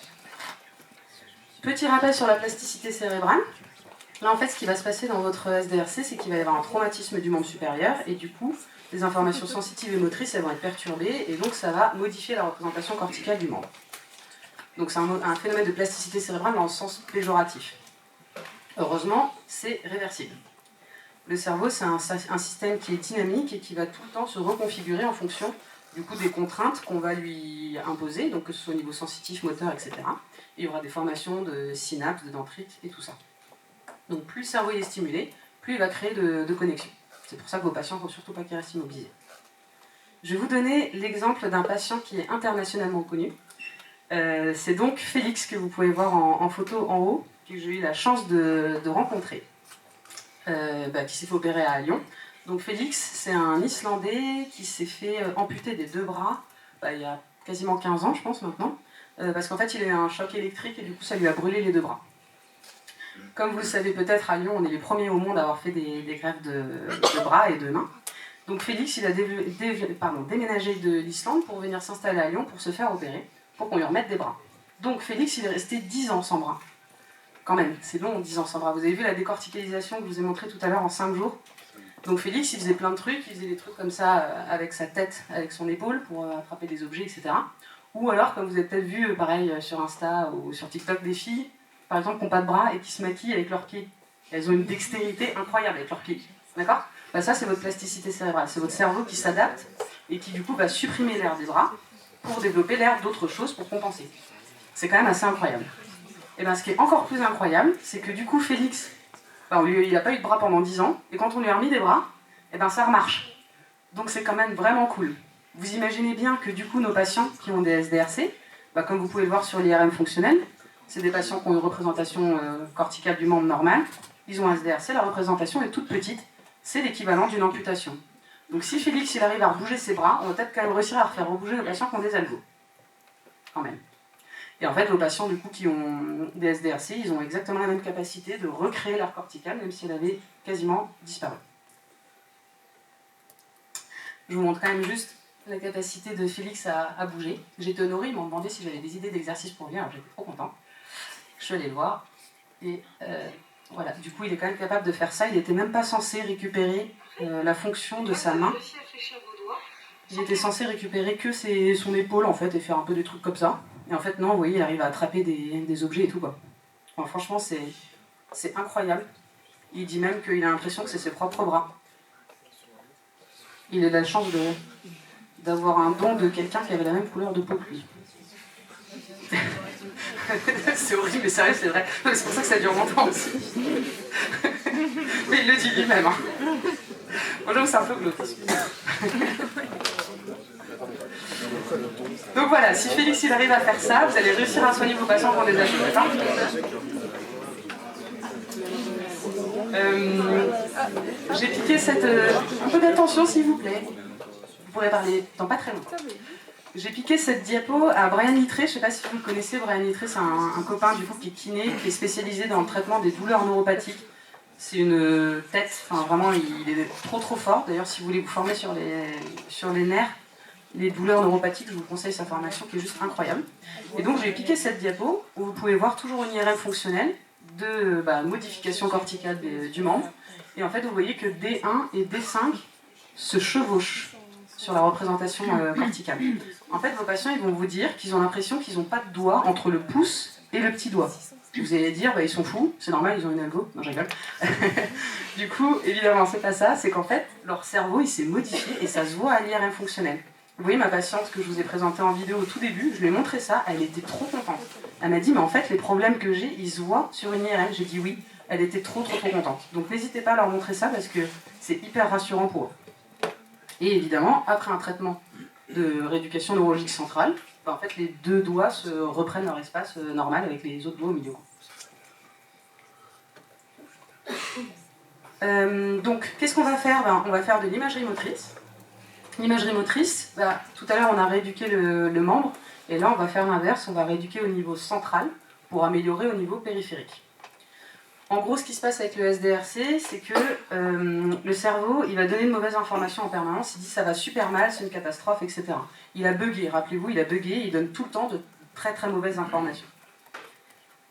Petit rappel sur la plasticité cérébrale. Là, en fait, ce qui va se passer dans votre SDRC, c'est qu'il va y avoir un traumatisme du membre supérieur, et du coup, les informations sensitives et motrices, elles vont être perturbées, et donc ça va modifier la représentation corticale du membre. Donc c'est un phénomène de plasticité cérébrale dans le sens péjoratif. Heureusement, c'est réversible. Le cerveau, c'est un système qui est dynamique et qui va tout le temps se reconfigurer en fonction du coup des contraintes qu'on va lui imposer, donc que ce soit au niveau sensitif, moteur, etc. Et il y aura des formations de synapses, de dendrites et tout ça. Donc plus le cerveau est stimulé, plus il va créer de connexions. C'est pour ça que vos patients ne faut surtout pas qu'ils restent immobilisés. Je vais vous donner l'exemple d'un patient qui est internationalement connu. C'est donc Félix, que vous pouvez voir en photo en haut, que j'ai eu la chance de rencontrer, qui s'est fait opérer à Lyon. Donc Félix, c'est un Islandais qui s'est fait amputer des 2 bras il y a quasiment 15 ans, je pense maintenant, parce qu'en fait il a eu un choc électrique et du coup ça lui a brûlé les 2 bras. Comme vous le savez peut-être, à Lyon, on est les premiers au monde à avoir fait des greffes de bras et de mains. Donc Félix, il a déménagé de l'Islande pour venir s'installer à Lyon pour se faire opérer, pour qu'on lui remette des bras. Donc Félix, il est resté 10 ans sans bras. Quand même, c'est long, 10 ans sans bras. Vous avez vu la décorticalisation que je vous ai montrée tout à l'heure en 5 jours. Donc Félix, il faisait plein de trucs, il faisait des trucs comme ça avec sa tête, avec son épaule pour attraper des objets, etc. Ou alors, comme vous avez peut-être vu, pareil, sur Insta ou sur TikTok, des filles, par exemple, qui n'ont pas de bras et qui se maquillent avec leurs pieds. Elles ont une dextérité incroyable avec leurs pieds. D'accord ? Ça, c'est votre plasticité cérébrale. C'est votre cerveau qui s'adapte et qui, du coup, va supprimer l'air des bras pour développer l'air d'autres choses pour compenser. C'est quand même assez incroyable. Et ce qui est encore plus incroyable, c'est que, du coup, Félix, il n'a pas eu de bras pendant 10 ans, et quand on lui a remis des bras, ça remarche. Donc c'est quand même vraiment cool. Vous imaginez bien que, du coup, nos patients qui ont des SDRC, comme vous pouvez le voir sur l'IRM fonctionnel, c'est des patients qui ont une représentation corticale du membre normal. Ils ont un SDRC, la représentation est toute petite. C'est l'équivalent d'une amputation. Donc si Félix il arrive à rebouger ses bras, on va peut-être quand même réussir à refaire rebouger nos patients qui ont des algos. Quand même. Et en fait, vos patients du coup qui ont des SDRC, ils ont exactement la même capacité de recréer l'aire corticale, même si elle avait quasiment disparu. Je vous montre quand même juste la capacité de Félix à bouger. J'étais honorée, ils m'ont demandé si j'avais des idées d'exercice pour lui, alors j'étais trop content. Je suis allée le voir, et voilà, du coup il est quand même capable de faire ça. Il n'était même pas censé récupérer la fonction de sa main. Il était censé récupérer que son épaule en fait, et faire un peu des trucs comme ça. Et en fait non, vous voyez, il arrive à attraper des objets et tout quoi. Enfin, franchement c'est incroyable. Il dit même qu'il a l'impression que c'est ses propres bras. Il a la chance d'avoir un don de quelqu'un qui avait la même couleur de peau que lui. C'est horrible, mais sérieux, c'est vrai. C'est pour ça que ça dure longtemps aussi. Mais il le dit lui-même. Hein. Bonjour, c'est un peu glauque. Donc voilà, si Félix il arrive à faire ça, vous allez réussir à soigner vos patients pour des algos, d'accord ? J'ai piqué cette... un peu d'attention s'il vous plaît. Vous pourrez parler dans pas très longtemps. J'ai piqué cette diapo à Brian Littré. Je ne sais pas si vous le connaissez. Brian Littré, c'est un copain du coup qui est kiné, qui est spécialisé dans le traitement des douleurs neuropathiques. C'est une tête, enfin vraiment il est trop fort. D'ailleurs si vous voulez vous former sur les nerfs, les douleurs neuropathiques, je vous conseille sa formation qui est juste incroyable. Et donc j'ai piqué cette diapo où vous pouvez voir toujours une IRM fonctionnelle de modification corticale du membre. Et en fait vous voyez que D1 et D5 se chevauchent sur la représentation corticale. En fait, vos patients ils vont vous dire qu'ils ont l'impression qu'ils n'ont pas de doigt entre le pouce et le petit doigt. Vous allez dire, ils sont fous, c'est normal, ils ont une algo. Non, je rigole. Du coup, évidemment, c'est pas ça, c'est qu'en fait, leur cerveau il s'est modifié et ça se voit à l'IRM fonctionnel. Vous voyez ma patiente que je vous ai présentée en vidéo au tout début, je lui ai montré ça, elle était trop contente. Elle m'a dit, mais en fait, les problèmes que j'ai, ils se voient sur une IRM. J'ai dit oui, elle était trop contente. Donc n'hésitez pas à leur montrer ça parce que c'est hyper rassurant pour eux. Et évidemment, après un traitement de rééducation neurologique centrale, en fait, les deux doigts se reprennent leur espace normal avec les autres doigts au milieu. Donc, qu'est-ce qu'on va faire ? On va faire de l'imagerie motrice. L'imagerie motrice, tout à l'heure, on a rééduqué le membre, et là, on va faire l'inverse, on va rééduquer au niveau central pour améliorer au niveau périphérique. En gros, ce qui se passe avec le SDRC, c'est que le cerveau, il va donner de mauvaises informations en permanence. Il dit ça va super mal, c'est une catastrophe, etc. Il a bugué, rappelez-vous, il a bugué, il donne tout le temps de très mauvaises informations.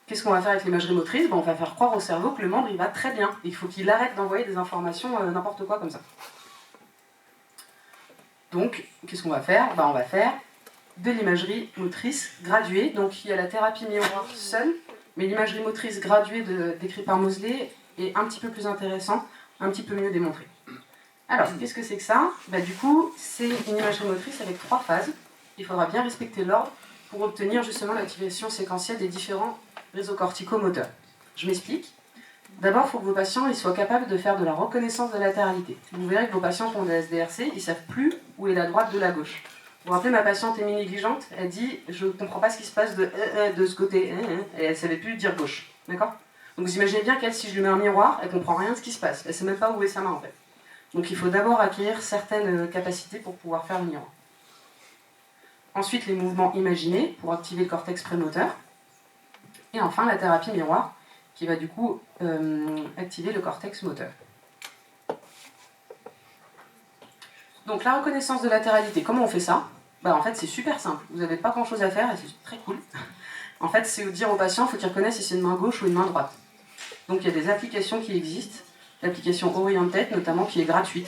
Qu'est-ce qu'on va faire avec l'imagerie motrice? On va faire croire au cerveau que le membre il va très bien. Il faut qu'il arrête d'envoyer des informations n'importe quoi comme ça. Donc, qu'est-ce qu'on va faire? On va faire de l'imagerie motrice graduée. Donc, il y a la thérapie miroir seule, mais l'imagerie motrice graduée décrite par Moseley est un petit peu plus intéressant, un petit peu mieux démontré. Alors, qu'est-ce que c'est que ça? Du coup, c'est une imagerie motrice avec 3 phases. Il faudra bien respecter l'ordre pour obtenir justement l'activation séquentielle des différents réseaux corticomoteurs. Je m'explique. D'abord, il faut que vos patients ils soient capables de faire de la reconnaissance de latéralité. Vous verrez que vos patients qui ont des SDRC, ils ne savent plus où est la droite de la gauche. Vous vous rappelez, ma patiente Émilie négligente, elle dit « je ne comprends pas ce qui se passe de ce côté », et elle ne savait plus dire gauche. D'accord? Donc vous imaginez bien qu'elle, si je lui mets un miroir, elle ne comprend rien de ce qui se passe. Elle ne sait même pas où est sa main en fait. Donc il faut d'abord acquérir certaines capacités pour pouvoir faire le miroir. Ensuite, les mouvements imaginés pour activer le cortex prémoteur. Et enfin, la thérapie miroir qui va du coup activer le cortex moteur. Donc la reconnaissance de latéralité, comment on fait ça? En fait, c'est super simple. Vous n'avez pas grand-chose à faire et c'est très cool. En fait, c'est dire au patient, il faut qu'il reconnaisse si c'est une main gauche ou une main droite. Donc il y a des applications qui existent. L'application Oriented, notamment, qui est gratuite.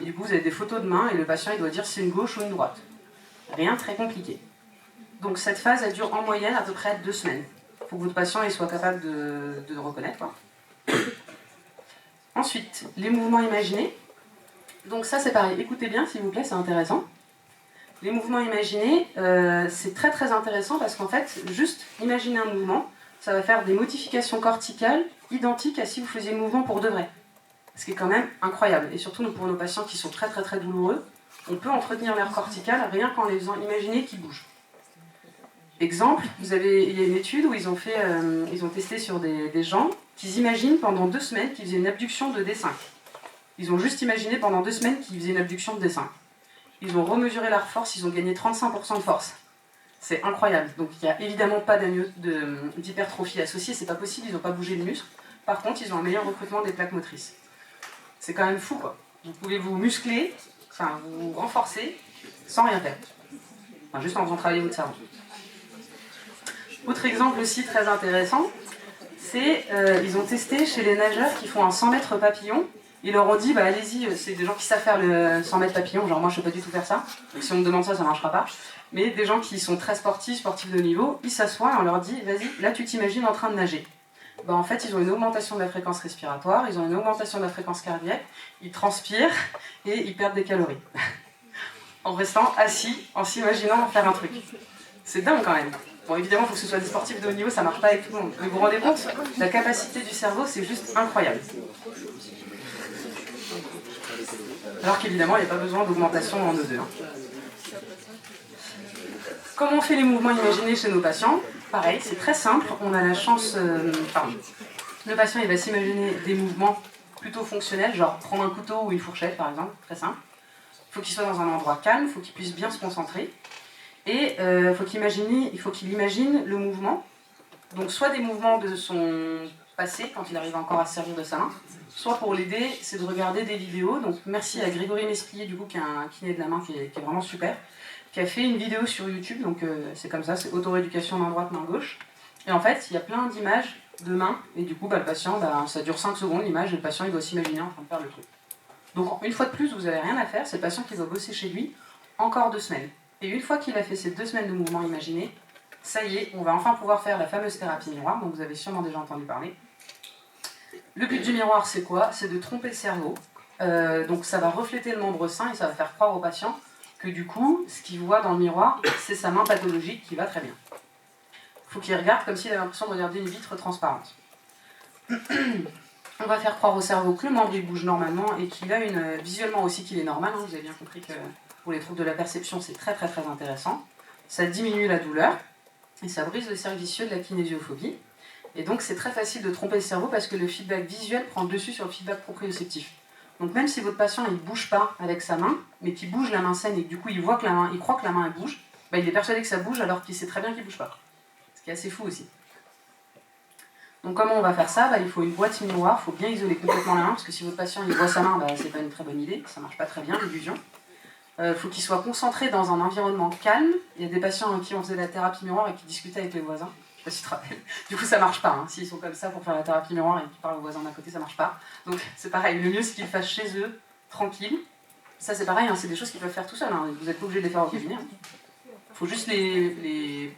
Et du coup, vous avez des photos de main et le patient il doit dire si c'est une gauche ou une droite. Rien de très compliqué. Donc cette phase, elle dure en moyenne à peu près 2 semaines. Il faut que votre patient il soit capable de le reconnaître. Ensuite, les mouvements imaginés. Donc ça, c'est pareil. Écoutez bien, s'il vous plaît, c'est intéressant. Les mouvements imaginés, c'est très très intéressant parce qu'en fait, juste imaginer un mouvement, ça va faire des modifications corticales identiques à si vous faisiez le mouvement pour de vrai. Ce qui est quand même incroyable. Et surtout, pour nos patients qui sont très très très douloureux, on peut entretenir l'air cortical rien qu'en les faisant imaginer qu'ils bougent. Exemple, il y a une étude où ils ont testé sur des gens qu'ils imaginent pendant 2 semaines qu'ils faisaient une abduction de D5. Ils ont juste imaginé pendant 2 semaines qu'ils faisaient une abduction de D5. Ils ont remesuré leur force, ils ont gagné 35% de force. C'est incroyable. Donc il n'y a évidemment pas d'hypertrophie associée, c'est pas possible, ils n'ont pas bougé le muscle. Par contre, ils ont un meilleur recrutement des plaques motrices. C'est quand même fou, quoi. Vous pouvez vous muscler, vous renforcer, sans rien faire. Juste en faisant travailler votre cerveau. Autre exemple aussi très intéressant, c'est ils ont testé chez les nageurs qui font un 100 mètres papillon. Ils leur ont dit, allez-y, c'est des gens qui savent faire le 100 mètres papillon, genre moi je ne sais pas du tout faire ça, donc si on me demande ça, ça ne marchera pas. Mais des gens qui sont très sportifs de haut niveau, ils s'assoient et on leur dit, vas-y, là tu t'imagines en train de nager. En fait, ils ont une augmentation de la fréquence respiratoire, ils ont une augmentation de la fréquence cardiaque, ils transpirent et ils perdent des calories. En restant assis, en s'imaginant faire un truc. C'est dingue quand même. Bon, évidemment, il faut que ce soit des sportifs de haut niveau, ça ne marche pas avec tout le monde. Mais vous vous rendez compte, la capacité du cerveau, c'est juste incroyable. Alors qu'évidemment, il n'y a pas besoin d'augmentation en O2. Comment on fait les mouvements imaginés chez nos patients? Pareil, c'est très simple. On a la chance... le patient il va s'imaginer des mouvements plutôt fonctionnels, genre prendre un couteau ou une fourchette, par exemple, très simple. Il faut qu'il soit dans un endroit calme, il faut qu'il puisse bien se concentrer. Et il faut qu'il imagine le mouvement. Donc soit des mouvements de son passé, quand il arrive encore à se servir de sa main, soit pour l'aider, c'est de regarder des vidéos. Donc merci à Grégory Mesplier, du coup, qui est un kiné de la main qui est vraiment super, qui a fait une vidéo sur YouTube, donc c'est comme ça, c'est auto-rééducation main droite, main gauche. Et en fait, il y a plein d'images de mains, et du coup, le patient, ça dure 5 secondes l'image, et le patient il doit s'imaginer en train de faire le truc. Donc une fois de plus, vous n'avez rien à faire, c'est le patient qui doit bosser chez lui encore 2 semaines. Et une fois qu'il a fait ces 2 semaines de mouvements imaginés, ça y est, on va enfin pouvoir faire la fameuse thérapie miroir, dont vous avez sûrement déjà entendu parler. Le but du miroir, c'est quoi? C'est de tromper le cerveau. Donc ça va refléter le membre sain et ça va faire croire au patient que du coup, ce qu'il voit dans le miroir, c'est sa main pathologique qui va très bien. Il faut qu'il regarde comme s'il avait l'impression de regarder une vitre transparente. On va faire croire au cerveau que le membre il bouge normalement et qu'il a visuellement aussi qu'il est normal. Vous avez bien compris que pour les troubles de la perception, c'est très très très intéressant. Ça diminue la douleur et ça brise le cercle vicieux de la kinésiophobie. Et donc c'est très facile de tromper le cerveau parce que le feedback visuel prend le dessus sur le feedback proprioceptif. Donc même si votre patient il ne bouge pas avec sa main, mais qu'il bouge la main saine et que du coup il voit que il croit que la main elle bouge, il est persuadé que ça bouge alors qu'il sait très bien qu'il ne bouge pas. Ce qui est assez fou aussi. Donc comment on va faire ça? Il faut une boîte miroir, il faut bien isoler complètement la main, parce que si votre patient il voit sa main, c'est pas une très bonne idée, ça marche pas très bien l'illusion. Il faut qu'il soit concentré dans un environnement calme. Il y a des patients à qui on faisait la thérapie miroir et qui discutaient avec les voisins. sais pas si tu te rappelles. Du coup, ça marche pas. Hein. S'ils sont comme ça pour faire la thérapie miroir et qu'ils parlent aux voisins d'à côté, ça marche pas. Donc, c'est pareil. Le mieux, c'est qu'ils le fassent chez eux, tranquille. Ça, c'est pareil. Hein. C'est des choses qu'ils peuvent faire tout seuls. Hein. Vous n'êtes pas obligé de les faire au cabinet. Il faut juste les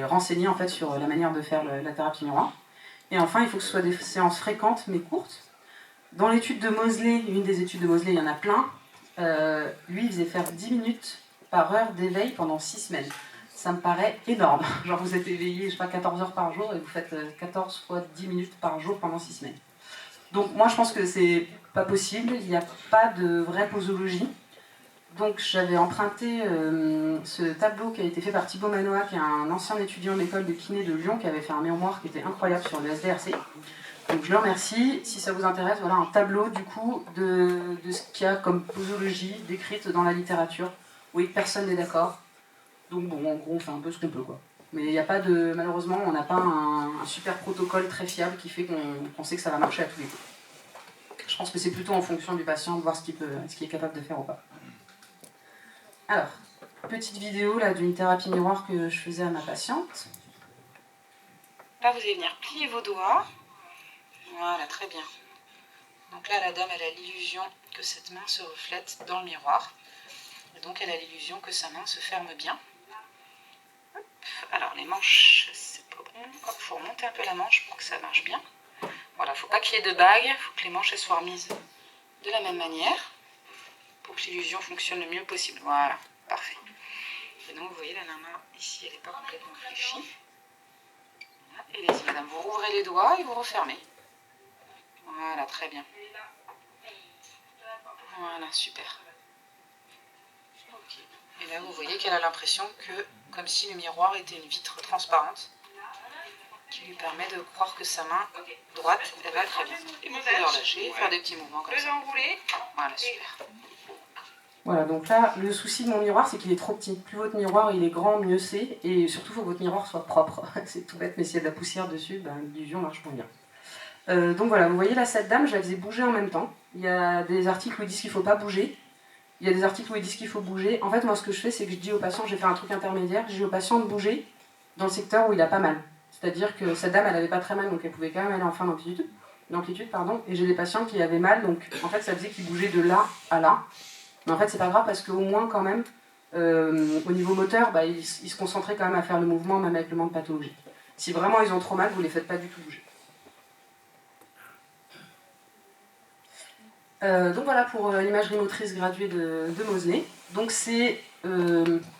renseigner en fait, sur la manière de faire la thérapie miroir. Et enfin, il faut que ce soit des séances fréquentes mais courtes. Dans l'étude de Moseley, une des études de Moseley, il y en a plein. Lui, il faisait faire 10 minutes par heure d'éveil pendant 6 semaines. Ça me paraît énorme. Genre vous êtes éveillé, je sais pas, 14 heures par jour et vous faites 14 fois 10 minutes par jour pendant 6 semaines. Donc moi je pense que c'est pas possible, il n'y a pas de vraie posologie. Donc j'avais emprunté ce tableau qui a été fait par Thibaut Manoa, qui est un ancien étudiant de l'école de kiné de Lyon, qui avait fait un mémoire qui était incroyable sur le SDRC. Donc je le remercie. Si ça vous intéresse, voilà un tableau du coup de ce qu'il y a comme posologie décrite dans la littérature. Oui, personne n'est d'accord. Donc bon, en gros, on fait un peu ce qu'on peut, quoi. Mais il n'y a pas de... Malheureusement, on n'a pas un super protocole très fiable qui fait qu'on sait que ça va marcher à tous les coups. Je pense que c'est plutôt en fonction du patient de voir ce qu'il est capable de faire ou pas. Alors, petite vidéo là d'une thérapie miroir que je faisais à ma patiente. Là, vous allez venir plier vos doigts. Voilà, très bien. Donc là, la dame, elle a l'illusion que cette main se reflète dans le miroir. Et donc, elle a l'illusion que sa main se ferme bien. Hop. Alors, les manches, c'est pas bon. Hop, faut remonter un peu la manche pour que ça marche bien. Voilà, il ne faut pas qu'il y ait de bagues. Il faut que les manches elles soient remises de la même manière pour que l'illusion fonctionne le mieux possible. Voilà, parfait. Et donc, vous voyez, la nana, ici, elle n'est pas complètement fléchie. Voilà. Et allez-y, madame, vous rouvrez les doigts et vous refermez. Voilà, très bien. Voilà, super. Okay. Et là, vous voyez qu'elle a l'impression que, comme si le miroir était une vitre transparente, qui lui permet de croire que sa main droite, elle va très bien. Et vous pouvez relâcher, faire des petits mouvements comme ça. Voilà, super. Voilà, donc là, le souci de mon miroir, c'est qu'il est trop petit. Plus votre miroir il est grand, mieux c'est. Et surtout, il faut que votre miroir soit propre. C'est tout bête, mais s'il y a de la poussière dessus, ben, l'illusion marche moins bien. Donc voilà, vous voyez là, cette dame, je la faisais bouger en même temps. Il y a des articles où ils disent qu'il ne faut pas bouger. Il y a des articles où ils disent qu'il faut bouger. En fait, moi, ce que je fais, c'est que je dis au patient, j'ai fait un truc intermédiaire, je dis au patient de bouger dans le secteur où il a pas mal. C'est-à-dire que cette dame, elle n'avait pas très mal, donc elle pouvait quand même aller en fin d'amplitude. Et j'ai des patients qui avaient mal, donc en fait, ça faisait qu'ils bougeaient de là à là. Mais en fait, c'est pas grave parce qu'au moins, quand même, au niveau moteur, bah, ils se concentraient quand même à faire le mouvement, même avec le manque de pathologie. Si vraiment ils ont trop mal, vous les faites pas du tout bouger. Donc voilà pour l'imagerie motrice graduée de Moseley. Donc c'est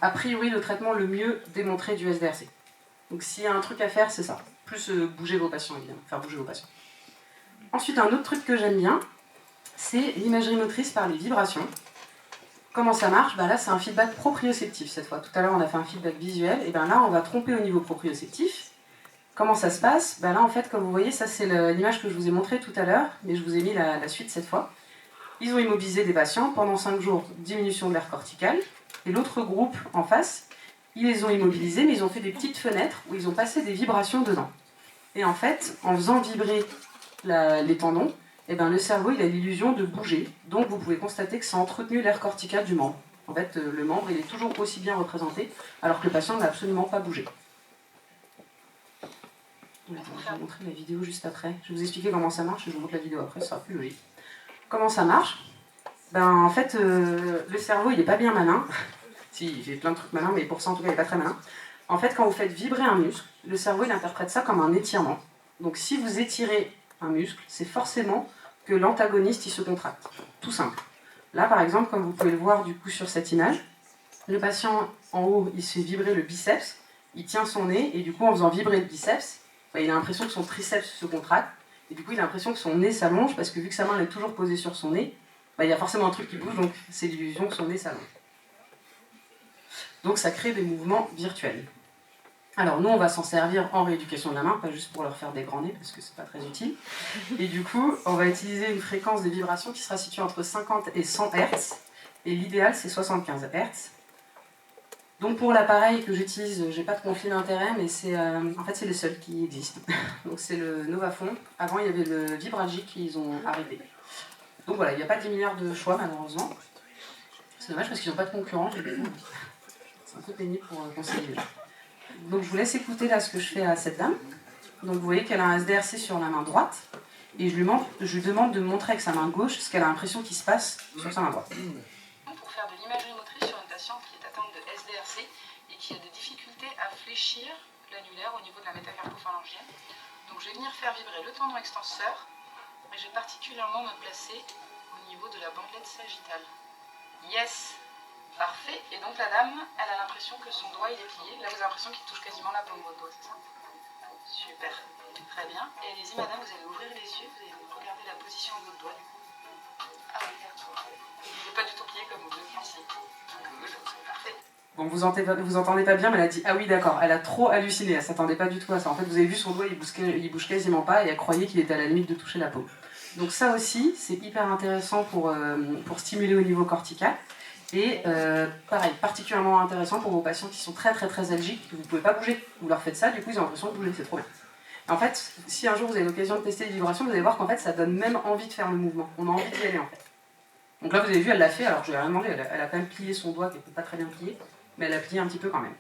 a priori le traitement le mieux démontré du SDRC. Donc s'il y a un truc à faire, c'est ça. Plus bouger vos patients, évidemment. Faire bouger vos patients. Ensuite, un autre truc que j'aime bien, c'est l'imagerie motrice par les vibrations. Comment ça marche? Là, c'est un feedback proprioceptif cette fois. Tout à l'heure, on a fait un feedback visuel. Et bien là, on va tromper au niveau proprioceptif. Comment ça se passe? Là, en fait, comme vous voyez, ça c'est l'image que je vous ai montrée tout à l'heure, mais je vous ai mis la suite cette fois. Ils ont immobilisé des patients pendant 5 jours, diminution de l'air cortical. Et l'autre groupe en face, ils les ont immobilisés, mais ils ont fait des petites fenêtres où ils ont passé des vibrations dedans. Et en fait, en faisant vibrer les tendons, le cerveau il a l'illusion de bouger. Donc vous pouvez constater que ça a entretenu l'air cortical du membre. En fait, le membre il est toujours aussi bien représenté, alors que le patient n'a absolument pas bougé. Je vais vous montrer la vidéo juste après. Je vais vous expliquer comment ça marche et je vous montre la vidéo après, ça sera plus logique. Comment ça marche? En fait, le cerveau, il n'est pas bien malin. Si, j'ai plein de trucs malins, mais pour ça, en tout cas, il n'est pas très malin. En fait, quand vous faites vibrer un muscle, le cerveau, il interprète ça comme un étirement. Donc, si vous étirez un muscle, c'est forcément que l'antagoniste, il se contracte. Tout simple. Là, par exemple, comme vous pouvez le voir du coup sur cette image, le patient, en haut, il se fait vibrer le biceps, il tient son nez, et du coup, en faisant vibrer le biceps, il a l'impression que son triceps se contracte, et du coup, il a l'impression que son nez s'allonge, parce que vu que sa main est toujours posée sur son nez, il y a forcément un truc qui bouge, donc c'est l'illusion que son nez s'allonge. Donc ça crée des mouvements virtuels. Alors nous, on va s'en servir en rééducation de la main, pas juste pour leur faire des grands nez, parce que c'est pas très utile. Et du coup, on va utiliser une fréquence de vibration qui sera située entre 50 et 100 Hz, et l'idéal, c'est 75 Hz. Donc pour l'appareil que j'utilise, j'ai pas de conflit d'intérêt, mais en fait c'est les seuls qui existent. Donc c'est le Novafone. Avant il y avait le Vibragic qu'ils ont arrêté. Donc voilà, il n'y a pas de diminueur de choix malheureusement. C'est dommage parce qu'ils n'ont pas de concurrents. C'est un peu pénible pour conseiller les gens. Donc je vous laisse écouter là ce que je fais à cette dame. Donc vous voyez qu'elle a un SDRC sur la main droite, et je lui demande de me montrer avec sa main gauche ce qu'elle a l'impression qui se passe sur sa main droite. Pour faire de l'imagerie motrice sur une patiente qui est atteinte de SDRC et qui a des difficultés à fléchir l'annulaire au niveau de la métacarpophalangienne. Donc je vais venir faire vibrer le tendon extenseur, mais je vais particulièrement me placer au niveau de la bandelette sagittale. Yes! Parfait. Et donc la dame, elle a l'impression que son doigt il est plié. Là vous avez l'impression qu'il touche quasiment la paume de votre doigt, c'est ça? Super. Très bien. Et allez-y madame, vous allez ouvrir les yeux, vous allez regarder la position de votre doigt du coup. Ah oui, d'accord. Il n'est pas du tout plié comme vous le pensiez. Parfait. Bon, vous entendez pas bien, mais elle a dit ah oui d'accord, elle a trop halluciné, elle s'attendait pas du tout à ça. En fait vous avez vu son doigt, il bouge quasiment pas et elle croyait qu'il était à la limite de toucher la peau. Donc ça aussi, c'est hyper intéressant pour stimuler au niveau cortical. Et pareil, particulièrement intéressant pour vos patients qui sont très algiques, que vous ne pouvez pas bouger. Vous leur faites ça, du coup ils ont l'impression de bouger, c'est trop bien. Et en fait, si un jour vous avez l'occasion de tester les vibrations, vous allez voir qu'en fait ça donne même envie de faire le mouvement. On a envie d'y aller en fait. Donc là vous avez vu, elle l'a fait, alors je lui ai rien demandé, elle a quand même plié son doigt qui n'était pas très bien plié, mais elle a plié un petit peu quand même.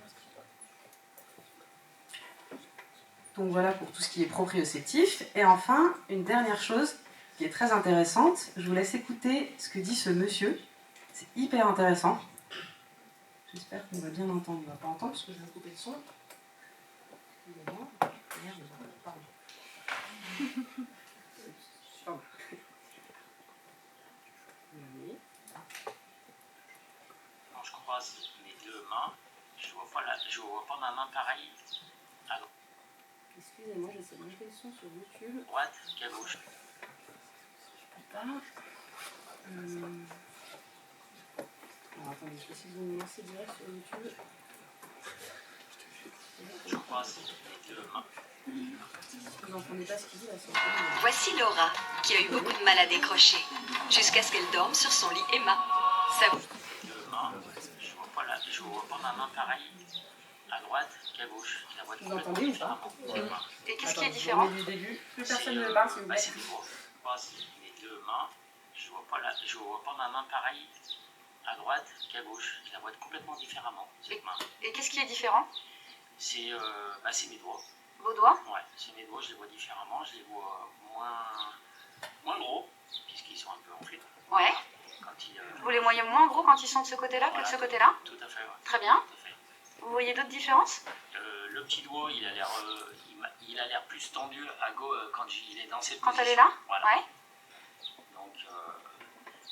Donc voilà pour tout ce qui est proprioceptif. Et enfin, une dernière chose qui est très intéressante, je vous laisse écouter ce que dit ce monsieur. C'est hyper intéressant. J'espère qu'on va bien entendre. On ne va pas entendre parce que je vais couper le son. Pardon. Quand je croise mes deux mains, je vois pas ma main pareille. Alors, Excusez-moi, j'essaie de monter le son sur YouTube. droite qu'à gauche. Alors attendez, je vais essayer de vous lancer direct sur YouTube. Je croise mes deux mains. Vous n'entendez pas ce qu'il dit là sur Voici Laura, qui a eu beaucoup de mal à décrocher, jusqu'à ce qu'elle dorme sur son lit Emma. Ça vous... Deux mains, je vois pas ma main pareille. À droite qu'à gauche. La voix Vous entendez ou pas? Et qu'est-ce qui est différent? Du début, plus personne ne parle s'il vous plaît. C'est les doigts. Je croise mes deux mains, je vois pas ma main pareille. À droite qu'à gauche. Je la vois complètement différemment, cette main. Et qu'est-ce qui est différent? C'est mes doigts. Vos doigts? Ouais, c'est mes doigts, je les vois différemment, je les vois moins gros, puisqu'ils sont un peu enflés. Ouais. Quand ils, Vous les voyez moins gros quand ils sont de ce côté-là que de ce côté-là? Tout à fait, ouais. Très bien. Tout à fait. Vous voyez d'autres différences? Le petit doigt, il a l'air plus tendu à gauche quand il est dans cette Quand position. elle est là? Voilà. Ouais. Donc,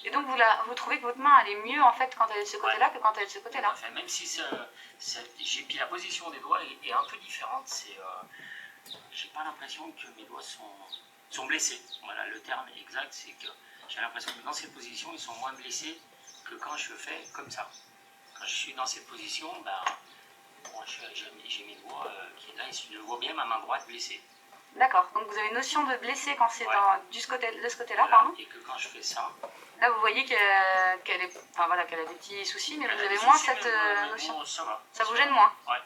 Et donc vous trouvez que votre main elle est mieux en fait quand elle est de ce côté-là que quand elle est de ce côté-là? enfin, même si puis la position des doigts est un peu différente, j'ai pas l'impression que mes doigts sont blessés. Voilà, le terme exact, c'est que j'ai l'impression que dans cette position, ils sont moins blessés que quand je fais comme ça. Quand je suis dans cette position, j'ai mes doigts qui là, je vois bien ma main droite blessée. D'accord, donc vous avez une notion de blessé quand c'est de ce côté-là, Voilà. pardon. Et que quand je fais ça, Là vous voyez qu'elle a des petits soucis, mais vous avez des moins soucis, cette mais notion. bon, ça va. Ça vous gêne moins? Ouais.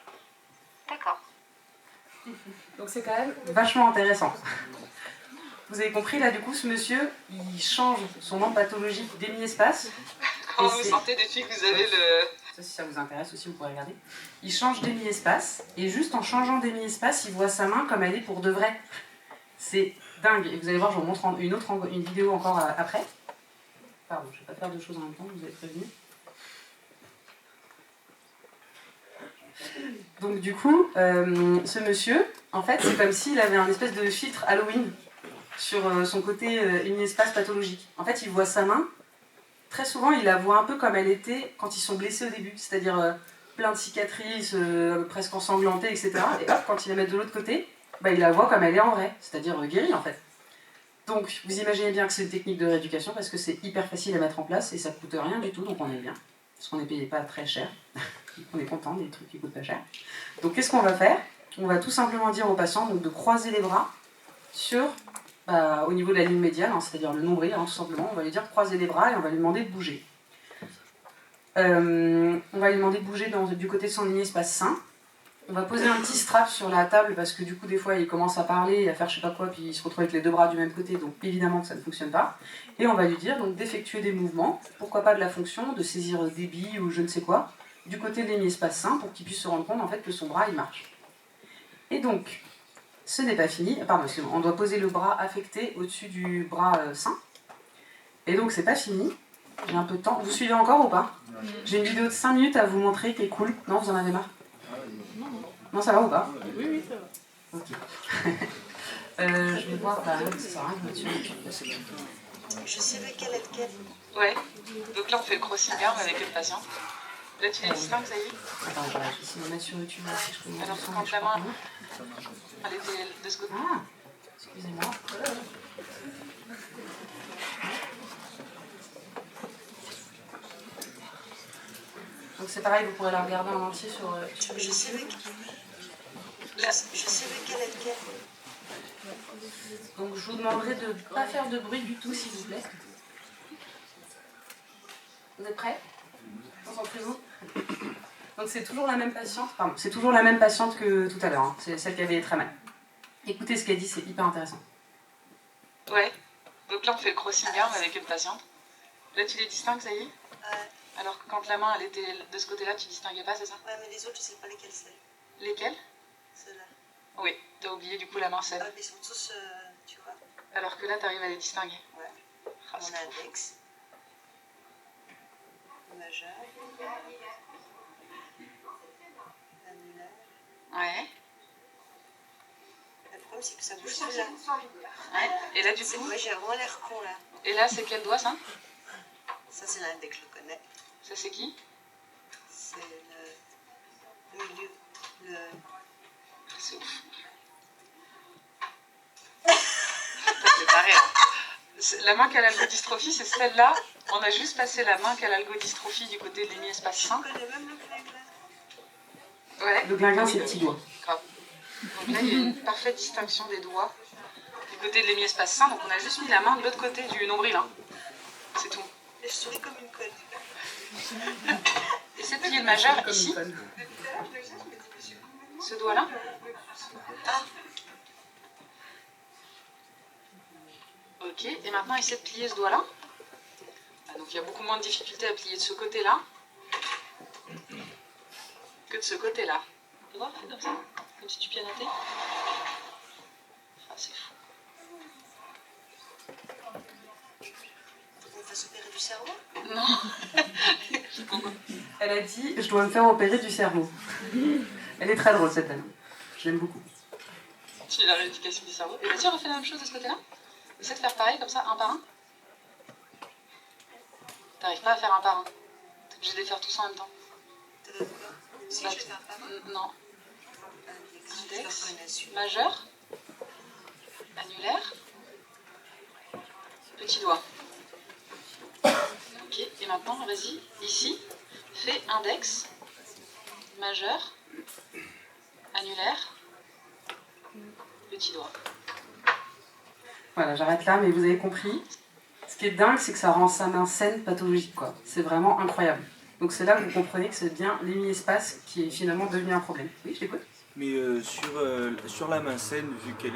D'accord. Donc c'est quand même vachement intéressant. Vous avez compris là du coup ce monsieur il change son nom pathologique d'hémi-espace. Comment vous sentez depuis que vous avez le... Ça, si ça vous intéresse aussi, vous pourrez regarder. Il change d'hémi-espace, et juste en changeant d'hémi-espace, il voit sa main comme elle est pour de vrai. C'est dingue. Et vous allez voir, je vous montre une vidéo encore après. Pardon, je ne vais pas faire deux choses en même temps, vous avez prévenu. Donc du coup, ce monsieur, en fait, c'est comme s'il avait un espèce de filtre Halloween sur son côté hémi-espace pathologique. En fait, il voit sa main. Très souvent, il la voit un peu comme elle était quand ils sont blessés au début, c'est-à-dire plein de cicatrices, presque ensanglantées, etc. Et hop, quand ils la mettent de l'autre côté, il la voit comme elle est en vrai, c'est-à-dire guérie en fait. Donc, vous imaginez bien que c'est une technique de rééducation parce que c'est hyper facile à mettre en place et ça coûte rien du tout, donc on est bien. Parce qu'on n'est payé pas très cher. On est content des trucs qui coûtent pas cher. Donc, qu'est-ce qu'on va faire? On va tout simplement dire aux patients donc, de croiser les bras au niveau de la ligne médiane, c'est-à-dire le nombril, tout simplement. On va lui dire croiser les bras et on va lui demander de bouger. On va lui demander de bouger du côté de son hémi-espace sain. On va poser un petit strap sur la table parce que du coup des fois il commence à parler et à faire je sais pas quoi puis il se retrouve avec les deux bras du même côté, donc évidemment que ça ne fonctionne pas. Et on va lui dire donc d'effectuer des mouvements, pourquoi pas de la fonction, de saisir des billes ou je ne sais quoi, du côté de l'hémiespace sain pour qu'il puisse se rendre compte en fait que son bras il marche. Et donc, ce n'est pas fini, pardon, on doit poser le bras affecté au-dessus du bras sain. Et donc c'est pas fini, j'ai un peu de temps. Vous suivez encore ou pas? J'ai une vidéo de 5 minutes à vous montrer qui est cool. Non, vous en avez marre? Non, ça va ou pas? Oui, ça va. Ok. Je vais voir, bah non, ça sert à rien de me tuer. Je sais lequel est lequel. Ouais. Donc là, on fait le crossing arm avec le patient. Là, tu les distingues, ça y est. Attends, je vais essayer de me mettre sur YouTube si je peux me Alors, mettre quand je la sais pas main, comment. elle était de ce côté. Ah, excusez-moi. Donc c'est pareil, vous pourrez la regarder en entier sur Je sais lequel. Là, Je sais lequel est lequel. Donc je vous demanderai de ne pas faire de bruit du tout, s'il vous plaît. Vous êtes prêts? Concentrez-vous. Donc c'est toujours la même patiente, pardon, c'est toujours la même patiente que tout à l'heure, hein. C'est celle qui avait très mal. Écoutez ce qu'elle dit, c'est hyper intéressant. ouais. Donc là, on fait le crossing arm avec une patiente. Là, tu les distingues, ça y est. Ouais, Alors que quand la main, elle était de ce côté-là, tu distinguais pas, c'est ça? ouais, mais les autres, je sais pas lesquels c'est. Lesquels? Ceux-là. Oui, t'as oublié du coup la main saine. Ah, mais ils sont tous, tu vois. Alors que là, t'arrives à les distinguer. Ouais. Ah, c'est Mon fou. index. Majeur. Annulaire. Ouais. Le problème, c'est que ça bouge plus là. Ouais. Et là, du C'est coup, moi, j'ai vraiment l'air con là. et là, c'est quel doigt, ça? Ça, c'est l'index, je le connais. Ça, c'est qui? C'est le milieu. Le. C'est ouf. Ça te fait pas rire. La main qui a l'algodystrophie, c'est celle-là. On a juste passé la main qui a l'algodystrophie du côté de l'hémiespace Je sain. connais même le flingue là. Ouais. Le glinguin, c'est le petit doigt. Grave. Donc là, il y a une parfaite distinction des doigts du côté de l'hémiespace sain. Donc on a juste mis la main de l'autre côté du nombril. Hein. C'est tout. Et je souris comme une conne. Et cette pilier majeur Comme ici, une conne. ce doigt-là. Ah, Ok. Et maintenant, essaie de plier ce doigt-là. Ah, donc il y a beaucoup moins de difficulté à plier de ce côté-là que de ce côté-là. Tu vois, comme ça, comme si tu pianotais. Ah, c'est fou. faut qu'on fasse opérer du cerveau. Non. Elle a dit, je dois me faire opérer du cerveau. Elle est très drôle cette dame. Je l'aime beaucoup. Tu fais la rééducation du cerveau. Et vas-y, refais la même chose de ce côté-là. Essaie de faire pareil, comme ça, un par un. T'arrives pas à faire un par un. T'es obligé de les faire tous en même temps. T'as le quoi? Si, Bah, je vais faire pas mal. Non. Je le Index, reconnais celui-là. majeur, annulaire, petit doigt. Ok, et maintenant, vas-y, ici, fais index, majeur, annulaire, petit doigt. Voilà, j'arrête là, mais vous avez compris. Ce qui est dingue, c'est que ça rend sa main saine pathologique, quoi. C'est vraiment incroyable. Donc c'est là que vous comprenez que c'est bien l'hémiespace qui est finalement devenu un problème. Oui, je t'écoute. Mais sur la main saine, vu qu'elle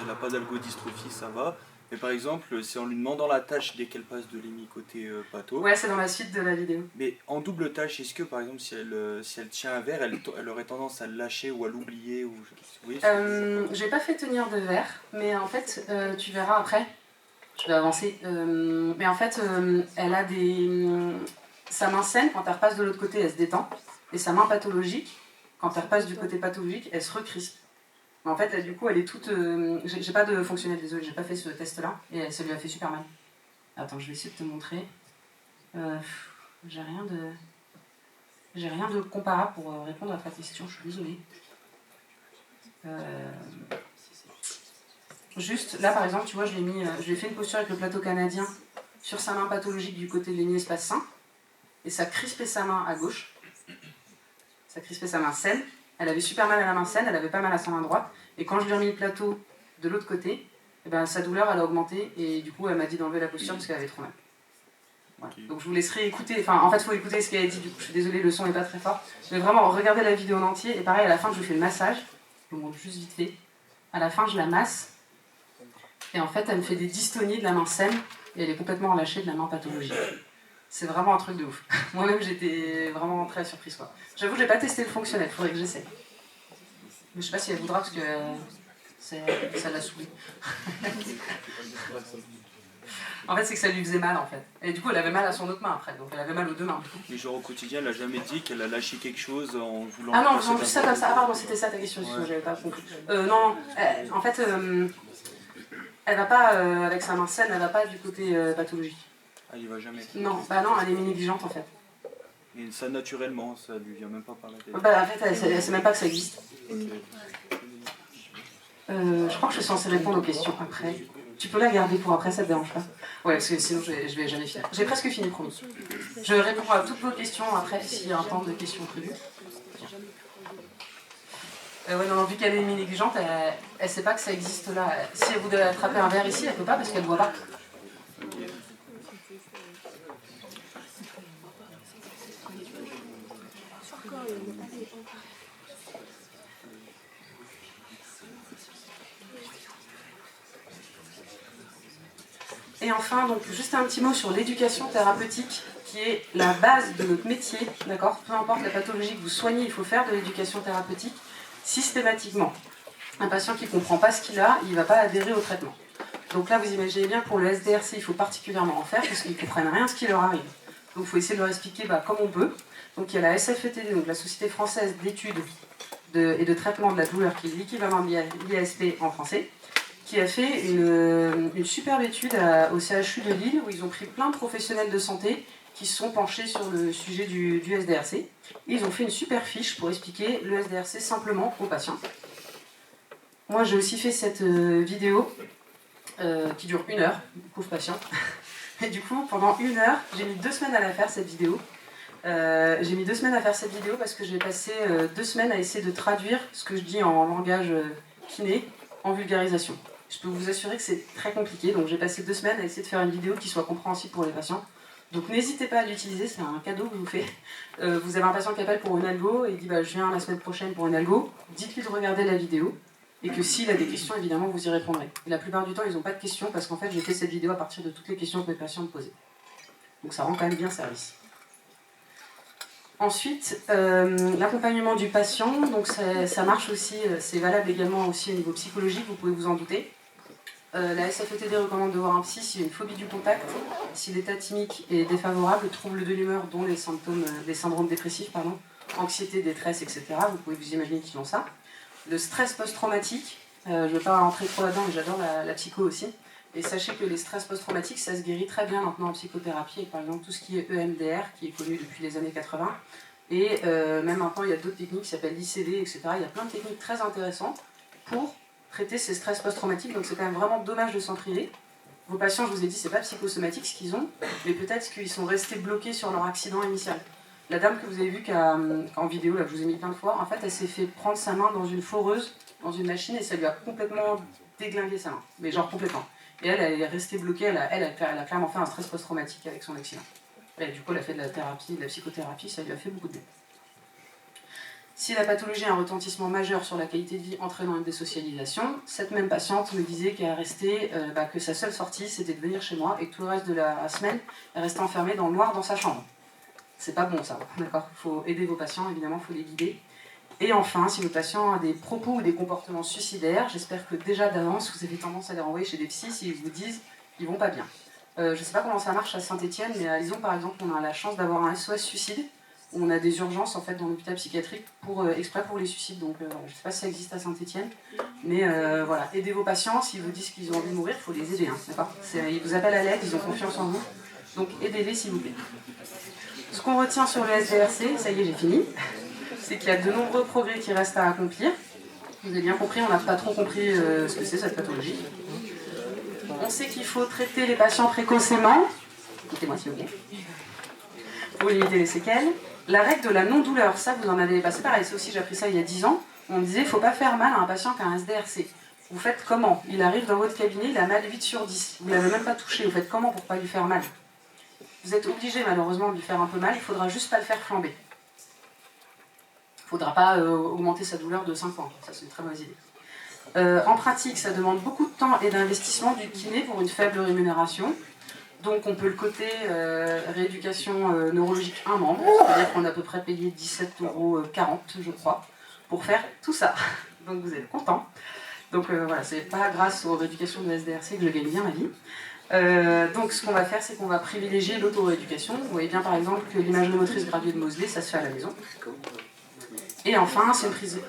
n'a pas d'algodystrophie, ça va. Mais par exemple, c'est en lui demandant la tâche dès qu'elle passe de l'hémi côté patho. Ouais, c'est dans la suite de la vidéo. Mais en double tâche, est-ce que par exemple, si elle tient un verre, elle aurait tendance à le lâcher ou à l'oublier ou... Vous voyez, J'ai pas fait tenir de verre, mais en fait, tu verras après. Je vais avancer. Mais en fait, elle a des... Sa main saine, quand elle repasse de l'autre côté, elle se détend. Et sa main pathologique, quand elle repasse du côté pathologique, elle se recrispe. Mais en fait, elle, du coup, elle est toute... J'ai pas de fonctionnel, désolé, j'ai pas fait ce test-là. Et ça lui a fait super mal. Attends, je vais essayer de te montrer. J'ai rien de comparable pour répondre à ta question, je suis désolée. Juste, là par exemple, tu vois, je lui ai fait une posture avec le plateau canadien sur sa main pathologique du côté de l'hémiespace sain. Et ça crispait sa main à gauche. Ça crispait sa main saine. Elle avait super mal à la main saine, elle avait pas mal à sa main droite. Et quand je lui ai remis le plateau de l'autre côté, eh ben, sa douleur elle a augmenté. Et du coup, elle m'a dit d'enlever la posture parce qu'elle avait trop mal. Voilà. Okay. Donc je vous laisserai écouter. Enfin, en fait, il faut écouter ce qu'elle a dit. Du coup, je suis désolée, le son n'est pas très fort. Mais vraiment, regardez la vidéo en entier. Et pareil, à la fin, je lui fais le massage. Je vous montre juste vite fait. À la fin, je la masse. Et en fait, elle me fait des dystonies de la main saine. Et elle est complètement relâchée de la main pathologique. C'est vraiment un truc de ouf. Moi-même, j'étais vraiment très surprise, quoi. J'avoue, j'ai pas testé le fonctionnel, faudrait que j'essaie. Mais je sais pas si elle voudra parce que ça l'a saoulée. En fait, c'est que ça lui faisait mal, en fait. Et du coup, elle avait mal à son autre main après, donc elle avait mal aux deux mains. Mais genre au quotidien, elle a jamais dit qu'elle a lâché quelque chose en voulant... Ah non, en faisant juste ça comme ça. Ah pardon, c'était ça ta question, excuse-moi, j'avais pas compris. Non, en fait, elle va pas, avec sa main saine, elle va pas du côté pathologique. Ah, il va jamais. Non, bah non, elle est négligente en fait. Et ça naturellement, ça lui vient même pas par la tête. Bah en fait, elle sait même pas que ça existe. Ok. Je crois que je suis censée répondre aux questions après. Tu peux la garder pour après, ça te dérange pas? Ouais, parce que sinon je vais jamais finir. J'ai presque fini, promis. Je réponds à toutes vos questions après s'il y a un temps de questions prévues. Ouais, non, vu qu'elle est négligente, elle sait pas que ça existe là. Si elle voudrait attraper un verre ici, elle peut pas parce qu'elle voit pas. Et enfin, donc juste un petit mot sur l'éducation thérapeutique, qui est la base de notre métier, d'accord? Peu importe la pathologie que vous soignez, il faut faire de l'éducation thérapeutique systématiquement. Un patient qui ne comprend pas ce qu'il a, il ne va pas adhérer au traitement. Donc là, vous imaginez bien, pour le SDRC, il faut particulièrement en faire, parce qu'ils ne comprennent rien de ce qui leur arrive. Donc il faut essayer de leur expliquer comme on peut. Donc il y a la SFETD, donc la Société Française d'Études et de Traitement de la Douleur, qui est l'équivalent de l'IASP en français, qui a fait une superbe étude au CHU de Lille, où ils ont pris plein de professionnels de santé qui se sont penchés sur le sujet du SDRC. Et ils ont fait une super fiche pour expliquer le SDRC simplement aux patients. Moi, j'ai aussi fait cette vidéo qui dure 1 heure, pauvre patient. Et du coup, pendant 1 heure, j'ai mis 2 semaines à la faire, cette vidéo. J'ai mis 2 semaines à faire cette vidéo parce que j'ai passé 2 semaines à essayer de traduire ce que je dis en langage kiné en vulgarisation. Je peux vous assurer que c'est très compliqué, donc j'ai passé 2 semaines à essayer de faire une vidéo qui soit compréhensible pour les patients. Donc n'hésitez pas à l'utiliser, c'est un cadeau que je vous fais. Vous avez un patient qui appelle pour une algo et il dit bah, je viens la semaine prochaine pour une algo. Dites-lui de regarder la vidéo et que s'il a des questions, évidemment, vous y répondrez. Et la plupart du temps, ils n'ont pas de questions parce qu'en fait, j'ai fait cette vidéo à partir de toutes les questions que mes patients me posaient. Donc ça rend quand même bien service. Ensuite, l'accompagnement du patient, donc ça marche aussi, c'est valable également aussi au niveau psychologique, vous pouvez vous en douter. La SFETD recommande de voir un psy s'il y a une phobie du contact, si l'état thymique est défavorable, troubles de l'humeur, dont les syndromes dépressifs, anxiété, détresse, etc. Vous pouvez vous imaginer qu'ils ont ça. Le stress post-traumatique, je ne vais pas rentrer trop là-dedans, mais j'adore la psycho aussi. Et sachez que les stress post-traumatiques, ça se guérit très bien maintenant en psychothérapie, avec par exemple tout ce qui est EMDR, qui est connu depuis les années 80. Et même maintenant, il y a d'autres techniques qui s'appellent l'ICD, etc. Il y a plein de techniques très intéressantes pour traiter ces stress post-traumatiques, donc c'est quand même vraiment dommage de s'en priver. Vos patients, je vous ai dit, c'est pas psychosomatique ce qu'ils ont, mais peut-être qu'ils sont restés bloqués sur leur accident initial. La dame que vous avez vue en vidéo, là, que je vous ai mis plein de fois, en fait, elle s'est fait prendre sa main dans une foreuse, dans une machine, et ça lui a complètement déglingué sa main, mais genre complètement. Et elle est restée bloquée, elle a clairement fait un stress post-traumatique avec son accident. Et du coup, elle a fait de la thérapie, de la psychothérapie, ça lui a fait beaucoup de bien. Si la pathologie a un retentissement majeur sur la qualité de vie entraînant une désocialisation, cette même patiente me disait qu'elle restait, que sa seule sortie c'était de venir chez moi et que tout le reste de la semaine, elle restait enfermée dans le noir dans sa chambre. C'est pas bon ça, d'accord? Il faut aider vos patients, évidemment, il faut les guider. Et enfin, si vos patients ont des propos ou des comportements suicidaires, j'espère que déjà d'avance, vous avez tendance à les renvoyer chez des psys s'ils vous disent qu'ils vont pas bien. Je ne sais pas comment ça marche à Saint-Étienne, mais à Lyon, par exemple, on a la chance d'avoir un SOS suicide. On a des urgences en fait dans l'hôpital psychiatrique exprès pour les suicides, donc je ne sais pas si ça existe à Saint-Étienne, mais voilà, aidez vos patients, s'ils vous disent qu'ils ont envie de mourir, il faut les aider, hein, d'accord? Ils vous appellent à l'aide, ils ont confiance en vous, donc aidez-les s'il vous plaît. Ce qu'on retient sur le SDRC, ça y est j'ai fini, c'est qu'il y a de nombreux progrès qui restent à accomplir. Vous avez bien compris, on n'a pas trop compris ce que c'est cette pathologie. On sait qu'il faut traiter les patients précocement, écoutez-moi s'il vous plaît, pour limiter les séquelles. La règle de la non-douleur, ça vous en avez passé pareil, ça aussi j'ai appris ça il y a 10 ans. On me disait, il ne faut pas faire mal à un patient qui a un SDRC. Vous faites comment? Il arrive dans votre cabinet, il a mal 8 sur 10. Vous ne l'avez même pas touché, vous faites comment pour ne pas lui faire mal? Vous êtes obligé malheureusement de lui faire un peu mal, il ne faudra juste pas le faire flamber. Il ne faudra pas augmenter sa douleur de 5 ans, ça c'est une très mauvaise idée. En pratique, ça demande beaucoup de temps et d'investissement du kiné pour une faible rémunération. Donc on peut le coter rééducation neurologique 1 membre, c'est-à-dire qu'on a à peu près payé 17,40 €, je crois, pour faire tout ça. Donc vous êtes contents. Donc voilà, c'est pas grâce aux rééducations de SDRC que je gagne bien ma vie. Donc ce qu'on va faire, c'est qu'on va privilégier l'auto-rééducation. Vous voyez bien par exemple que l'imagerie motrice graduée de Moseley, ça se fait à la maison. Et enfin, c'est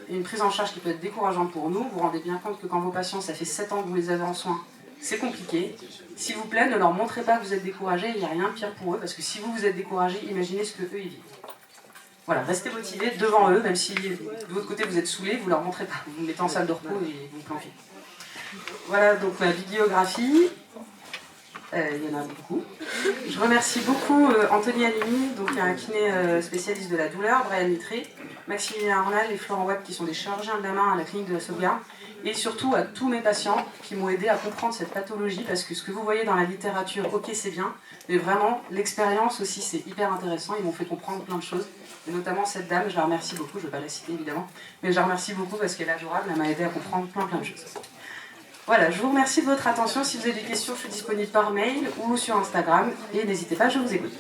une prise en charge qui peut être décourageante pour nous. Vous vous rendez bien compte que quand vos patients, ça fait 7 ans que vous les avez en soins, c'est compliqué. S'il vous plaît, ne leur montrez pas que vous êtes découragés, il n'y a rien de pire pour eux, parce que si vous êtes découragés, imaginez ce qu'eux ils vivent. Voilà, restez motivés devant eux, même si de votre côté vous êtes saoulés, vous ne leur montrez pas. Vous vous mettez en salle de repos et vous planquez. Voilà donc ma bibliographie. Il y en a beaucoup. Je remercie beaucoup Anthony Alimi, donc un kiné spécialiste de la douleur, Brian Mitré, Maximilien Arnal et Florent Webb qui sont des chirurgiens de la main à la clinique de la Sauvegarde, et surtout à tous mes patients qui m'ont aidé à comprendre cette pathologie, parce que ce que vous voyez dans la littérature, ok c'est bien, mais vraiment l'expérience aussi c'est hyper intéressant, ils m'ont fait comprendre plein de choses, et notamment cette dame, je la remercie beaucoup, je ne vais pas la citer évidemment, mais je la remercie beaucoup parce qu'elle est adorable, elle m'a aidé à comprendre plein de choses. Voilà, je vous remercie de votre attention. Si vous avez des questions, je suis disponible par mail ou sur Instagram. Et n'hésitez pas, je vous écoute.